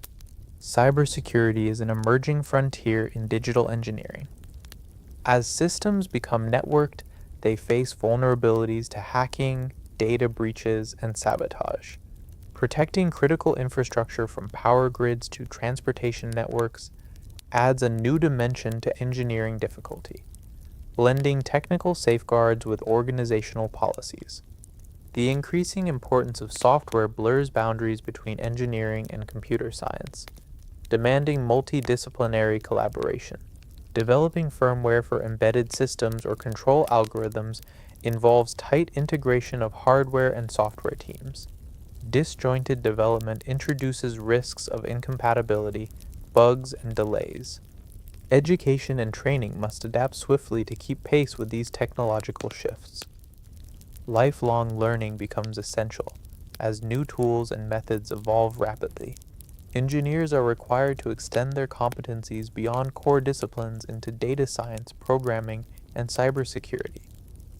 Cybersecurity is an emerging frontier in digital engineering. As systems become networked, they face vulnerabilities to hacking, data breaches, and sabotage. Protecting critical infrastructure from power grids to transportation networks adds a new dimension to engineering difficulty, blending technical safeguards with organizational policies. The increasing importance of software blurs boundaries between engineering and computer science, demanding multidisciplinary collaboration. Developing firmware for embedded systems or control algorithms involves tight integration of hardware and software teams. Disjointed development introduces risks of incompatibility, bugs, and delays. Education and training must adapt swiftly to keep pace with these technological shifts. Lifelong learning becomes essential as new tools and methods evolve rapidly. Engineers are required to extend their competencies beyond core disciplines into data science, programming, and cybersecurity,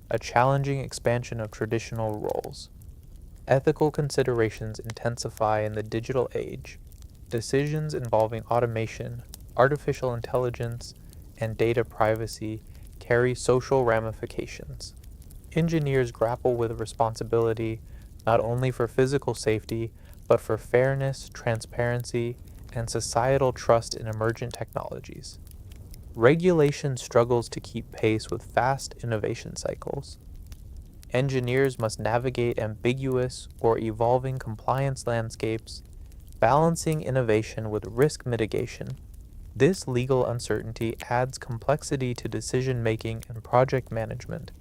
a challenging expansion of traditional roles. Ethical considerations intensify in the digital age. Decisions involving automation, artificial intelligence, and data privacy carry social ramifications. Engineers grapple with responsibility not only for physical safety, but for fairness, transparency, and societal trust in emergent technologies. Regulation struggles to keep pace with fast innovation cycles. Engineers must navigate ambiguous or evolving compliance landscapes, balancing innovation with risk mitigation. This legal uncertainty adds complexity to decision making and project management.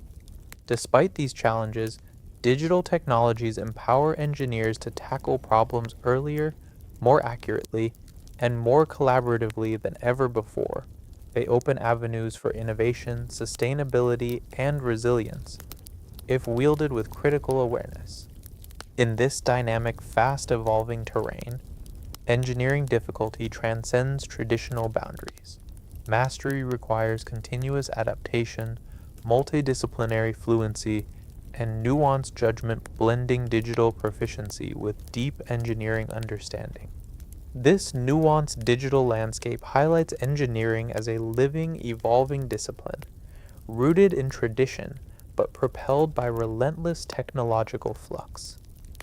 Despite these challenges, digital technologies empower engineers to tackle problems earlier, more accurately, and more collaboratively than ever before. They open avenues for innovation, sustainability, and resilience, if wielded with critical awareness. In this dynamic, fast-evolving terrain, engineering difficulty transcends traditional boundaries. Mastery requires continuous adaptation, multidisciplinary fluency, and nuanced judgment, blending digital proficiency with deep engineering understanding. This nuanced digital landscape highlights engineering as a living, evolving discipline, rooted in tradition but propelled by relentless technological flux.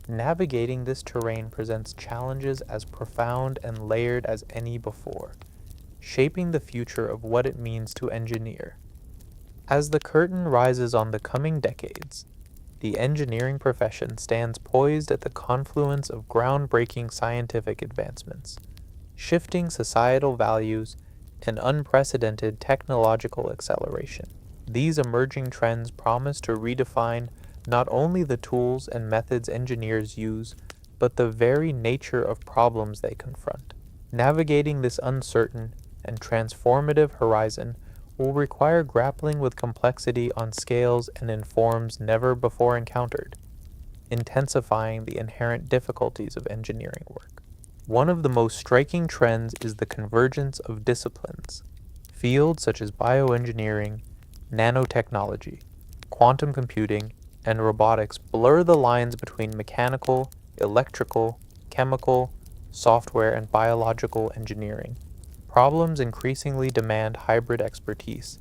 Navigating this terrain presents challenges as profound and layered as any before, shaping the future of what it means to engineer. As the curtain rises on the coming decades, the engineering profession stands poised at the confluence of groundbreaking scientific advancements, shifting societal values, and unprecedented technological acceleration. These emerging trends promise to redefine not only the tools and methods engineers use, but the very nature of problems they confront. Navigating this uncertain and transformative horizon will require grappling with complexity on scales and in forms never before encountered, intensifying the inherent difficulties of engineering work. One of the most striking trends is the convergence of disciplines. Fields such as bioengineering, nanotechnology, quantum computing, and robotics blur the lines between mechanical, electrical, chemical, software, and biological engineering. Problems increasingly demand hybrid expertise,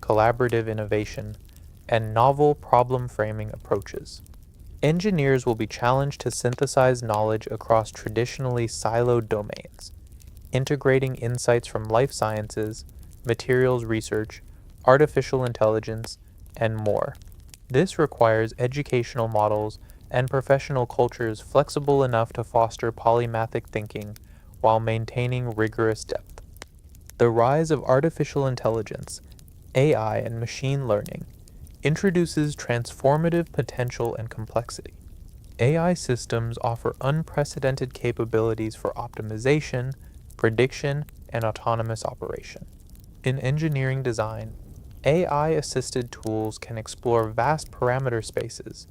collaborative innovation, and novel problem framing approaches. Engineers will be challenged to synthesize knowledge across traditionally siloed domains, integrating insights from life sciences, materials research, artificial intelligence, and more. This requires educational models and professional cultures flexible enough to foster polymathic thinking while maintaining rigorous depth. The rise of artificial intelligence, AI, and machine learning introduces transformative potential and complexity. AI systems offer unprecedented capabilities for optimization, prediction, and autonomous operation. In engineering design, AI-assisted tools can explore vast parameter spaces,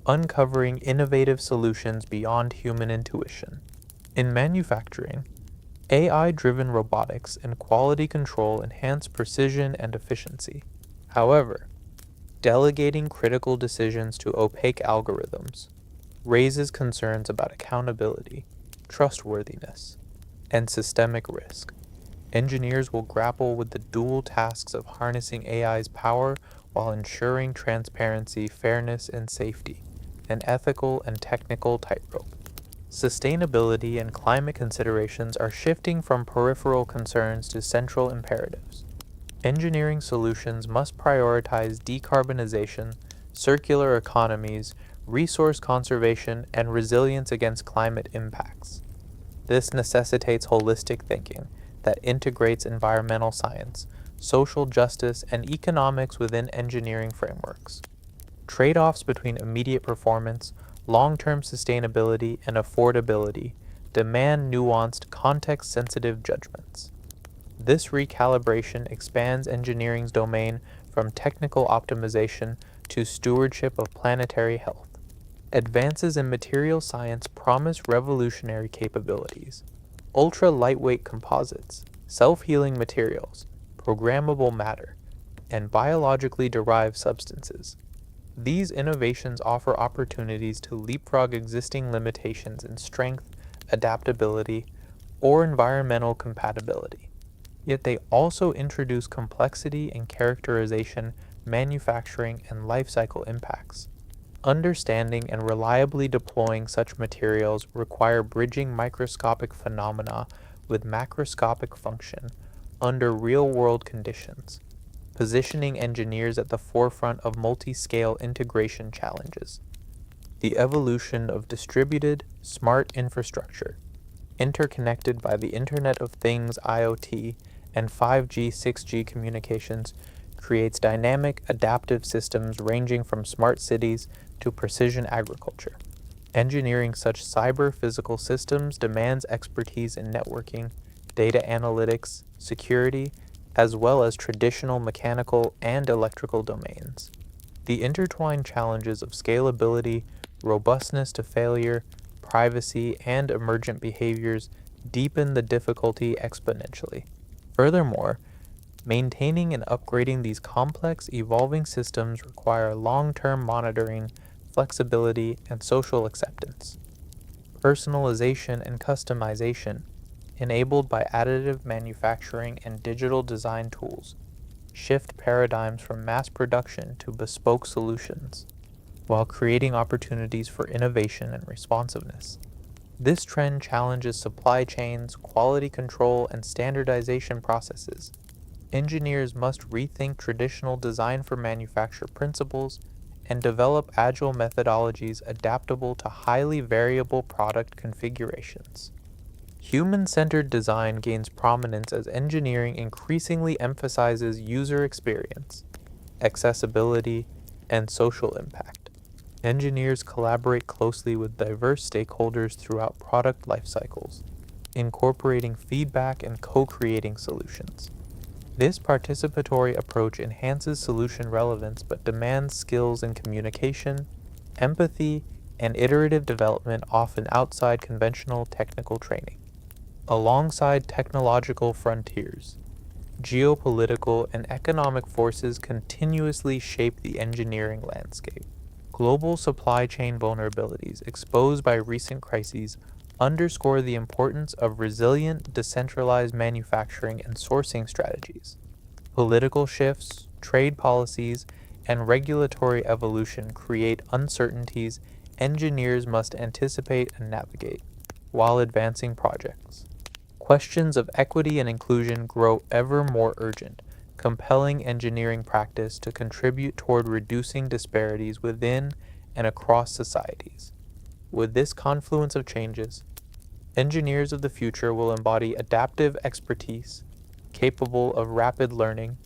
uncovering innovative solutions beyond human intuition. In manufacturing, AI-driven robotics and quality control enhance precision and efficiency. However, delegating critical decisions to opaque algorithms raises concerns about accountability, trustworthiness, and systemic risk. Engineers will grapple with the dual tasks of harnessing AI's power while ensuring transparency, fairness, and safety, an ethical and technical tightrope. Sustainability and climate considerations are shifting from peripheral concerns to central imperatives. Engineering solutions must prioritize decarbonization, circular economies, resource conservation, and resilience against climate impacts. This necessitates holistic thinking that integrates environmental science, social justice, and economics within engineering frameworks. Trade-offs between immediate performance, long-term sustainability, and affordability demand nuanced, context-sensitive judgments. This recalibration expands engineering's domain from technical optimization to stewardship of planetary health. Advances in material science promise revolutionary capabilities. Ultra-lightweight composites, self-healing materials, programmable matter, and biologically derived substances. These innovations offer opportunities to leapfrog existing limitations in strength, adaptability, or environmental compatibility. Yet they also introduce complexity in characterization, manufacturing, and life cycle impacts. Understanding and reliably deploying such materials require bridging microscopic phenomena with macroscopic function under real-world conditions, positioning engineers at the forefront of multi-scale integration challenges. The evolution of distributed, smart infrastructure, interconnected by the Internet of Things (IoT) and 5G, 6G communications, creates dynamic, adaptive systems ranging from smart cities to precision agriculture. Engineering such cyber-physical systems demands expertise in networking, data analytics, security, as well as traditional mechanical and electrical domains. The intertwined challenges of scalability, robustness to failure, privacy, and emergent behaviors deepen the difficulty exponentially. Furthermore, maintaining and upgrading these complex, evolving systems require long-term monitoring, flexibility, and social acceptance. Personalization and customization, enabled by additive manufacturing and digital design tools, shift paradigms from mass production to bespoke solutions, while creating opportunities for innovation and responsiveness. This trend challenges supply chains, quality control, and standardization processes. Engineers must rethink traditional design for manufacture principles and develop agile methodologies adaptable to highly variable product configurations. Human-centered design gains prominence as engineering increasingly emphasizes user experience, accessibility, and social impact. Engineers collaborate closely with diverse stakeholders throughout product life cycles, incorporating feedback and co-creating solutions. This participatory approach enhances solution relevance but demands skills in communication, empathy, and iterative development often outside conventional technical training. Alongside technological frontiers, geopolitical and economic forces continuously shape the engineering landscape. Global supply chain vulnerabilities exposed by recent crises underscore the importance of resilient, decentralized manufacturing and sourcing strategies. Political shifts, trade policies, and regulatory evolution create uncertainties engineers must anticipate and navigate while advancing projects. Questions of equity and inclusion grow ever more urgent, compelling engineering practice to contribute toward reducing disparities within and across societies. With this confluence of changes, engineers of the future will embody adaptive expertise, capable of rapid learning,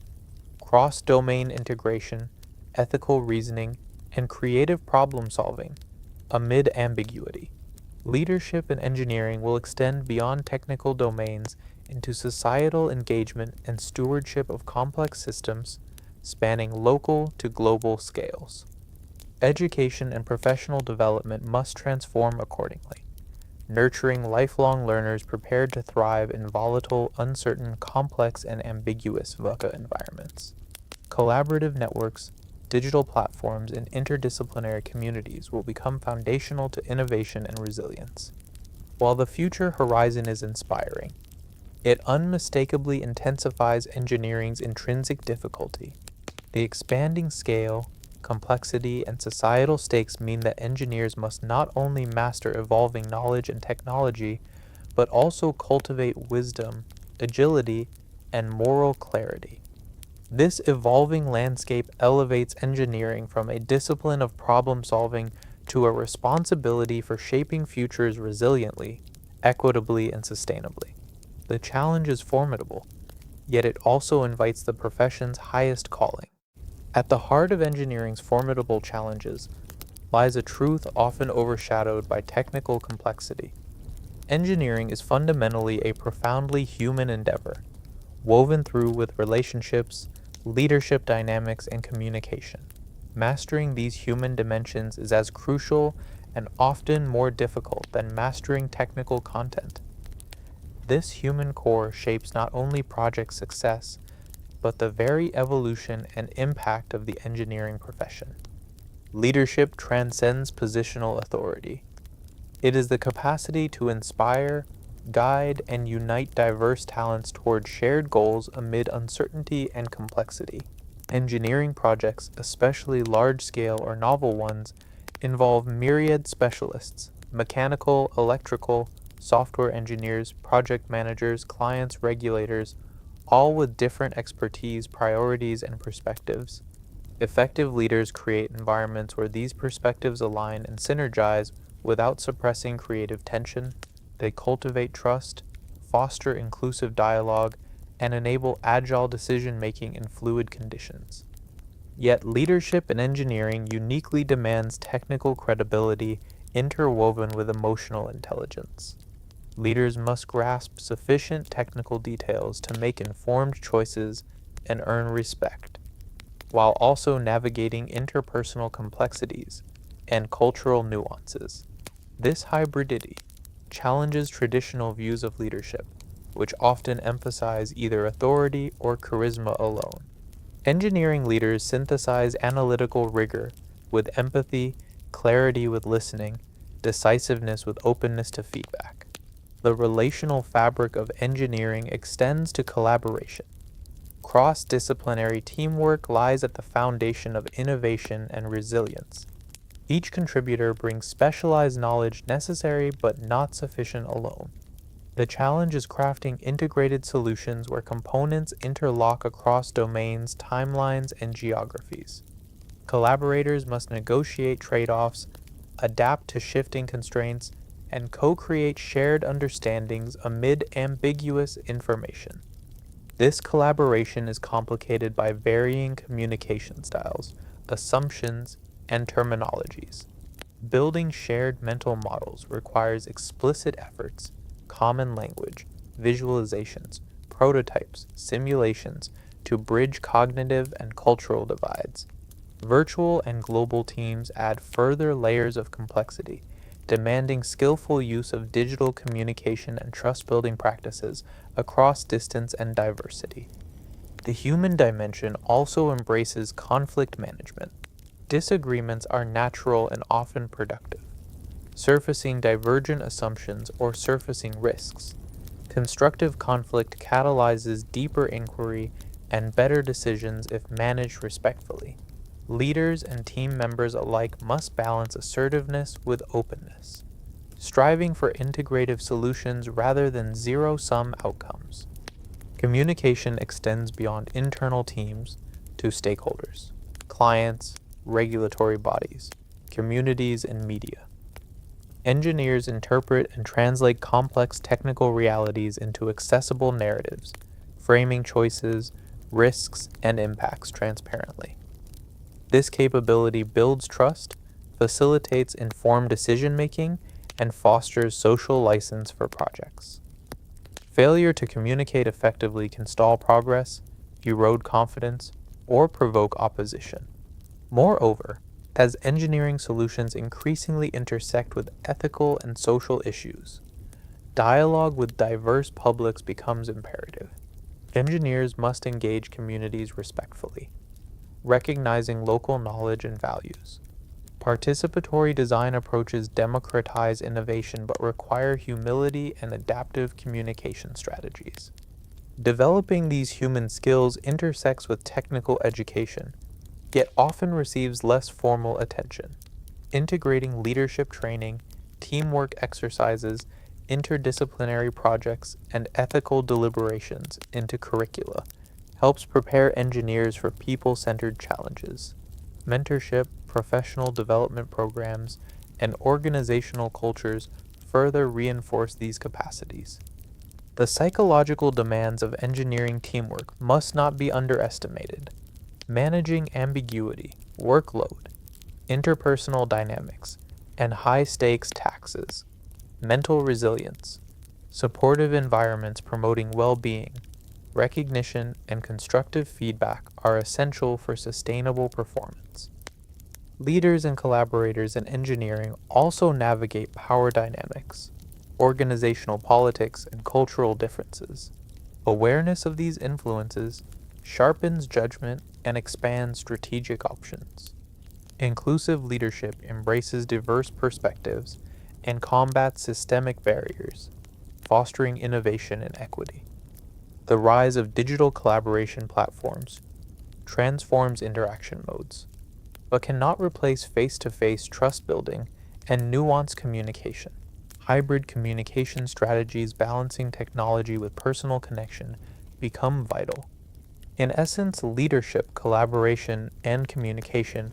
cross-domain integration, ethical reasoning, and creative problem-solving amid ambiguity. Leadership in engineering will extend beyond technical domains into societal engagement and stewardship of complex systems spanning local to global scales. Education and professional development must transform accordingly, nurturing lifelong learners prepared to thrive in volatile, uncertain, complex, and ambiguous VUCA environments. Collaborative networks, digital platforms, and interdisciplinary communities will become foundational to innovation and resilience. While the future horizon is inspiring, It unmistakably intensifies engineering's intrinsic difficulty. The expanding scale, complexity, and societal stakes mean that engineers must not only master evolving knowledge and technology, but also cultivate wisdom, agility, and moral clarity. This evolving landscape elevates engineering from a discipline of problem solving to a responsibility for shaping futures resiliently, equitably, and sustainably. The challenge is formidable, yet it also invites the profession's highest calling. At the heart of engineering's formidable challenges lies a truth often overshadowed by technical complexity. Engineering is fundamentally a profoundly human endeavor, woven through with relationships, leadership dynamics, and communication. Mastering these human dimensions is as crucial and often more difficult than mastering technical content. This human core shapes not only project success, but the very evolution and impact of the engineering profession. Leadership transcends positional authority. It is the capacity to inspire, guide, and unite diverse talents toward shared goals amid uncertainty and complexity. Engineering projects, especially large-scale or novel ones, involve myriad specialists: mechanical, electrical, software engineers, project managers, clients, regulators, all with different expertise, priorities, and perspectives. Effective leaders create environments where these perspectives align and synergize without suppressing creative tension. They cultivate trust, foster inclusive dialogue, and enable agile decision-making in fluid conditions. Yet leadership in engineering uniquely demands technical credibility interwoven with emotional intelligence. Leaders must grasp sufficient technical details to make informed choices and earn respect, while also navigating interpersonal complexities and cultural nuances. This hybridity challenges traditional views of leadership, which often emphasize either authority or charisma alone. Engineering leaders synthesize analytical rigor with empathy, clarity with listening, decisiveness with openness to feedback. The relational fabric of engineering extends to collaboration. Cross-disciplinary teamwork lies at the foundation of innovation and resilience. Each contributor brings specialized knowledge necessary but not sufficient alone. The challenge is crafting integrated solutions where components interlock across domains, timelines, and geographies. Collaborators must negotiate trade-offs, adapt to shifting constraints, and co-create shared understandings amid ambiguous information. This collaboration is complicated by varying communication styles, assumptions, and terminologies. Building shared mental models requires explicit efforts, common language, visualizations, prototypes, simulations to bridge cognitive and cultural divides. Virtual and global teams add further layers of complexity, demanding skillful use of digital communication and trust-building practices across distance and diversity. The human dimension also embraces conflict management. Disagreements are natural and often productive, surfacing divergent assumptions or surfacing risks. Constructive conflict catalyzes deeper inquiry and better decisions if managed respectfully. Leaders and team members alike must balance assertiveness with openness, striving for integrative solutions rather than zero-sum outcomes. Communication extends beyond internal teams to stakeholders, clients, regulatory bodies, communities, and media. Engineers interpret and translate complex technical realities into accessible narratives, framing choices, risks, and impacts transparently. This capability builds trust, facilitates informed decision-making, and fosters social license for projects. Failure to communicate effectively can stall progress, erode confidence, or provoke opposition. Moreover, as engineering solutions increasingly intersect with ethical and social issues, dialogue with diverse publics becomes imperative. Engineers must engage communities respectfully, recognizing local knowledge and values. Participatory design approaches democratize innovation but require humility and adaptive communication strategies. Developing these human skills intersects with technical education, yet often receives less formal attention. Integrating leadership training, teamwork exercises, interdisciplinary projects, and ethical deliberations into curricula helps prepare engineers for people-centered challenges. Mentorship, professional development programs, and organizational cultures further reinforce these capacities. The psychological demands of engineering teamwork must not be underestimated. Managing ambiguity, workload, interpersonal dynamics, and high-stakes taxes, mental resilience, supportive environments promoting well-being, recognition, and constructive feedback are essential for sustainable performance. Leaders and collaborators in engineering also navigate power dynamics, organizational politics, and cultural differences. Awareness of these influences sharpens judgment and expands strategic options. Inclusive leadership embraces diverse perspectives and combats systemic barriers, fostering innovation and equity. The rise of digital collaboration platforms transforms interaction modes, but cannot replace face-to-face trust building and nuanced communication. Hybrid communication strategies balancing technology with personal connection become vital. In essence, leadership, collaboration, and communication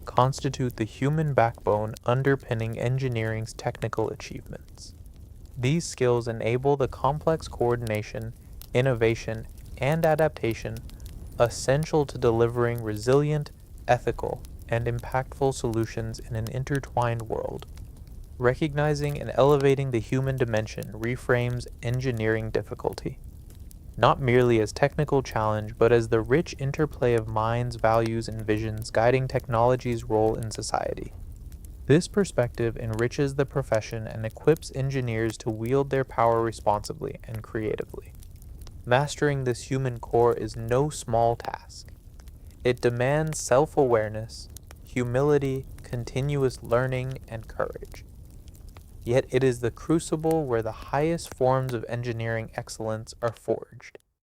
constitute the human backbone underpinning engineering's technical achievements. These skills enable the complex coordination, innovation, and adaptation essential to delivering resilient, ethical, and impactful solutions in an intertwined world. Recognizing and elevating the human dimension reframes engineering difficulty, not merely as technical challenge, but as the rich interplay of minds, values, and visions guiding technology's role in society. This perspective enriches the profession and equips engineers to wield their power responsibly and creatively. Mastering this human core is no small task. It demands self-awareness, humility, continuous learning, and courage. Yet it is the crucible where the highest forms of engineering excellence are forged.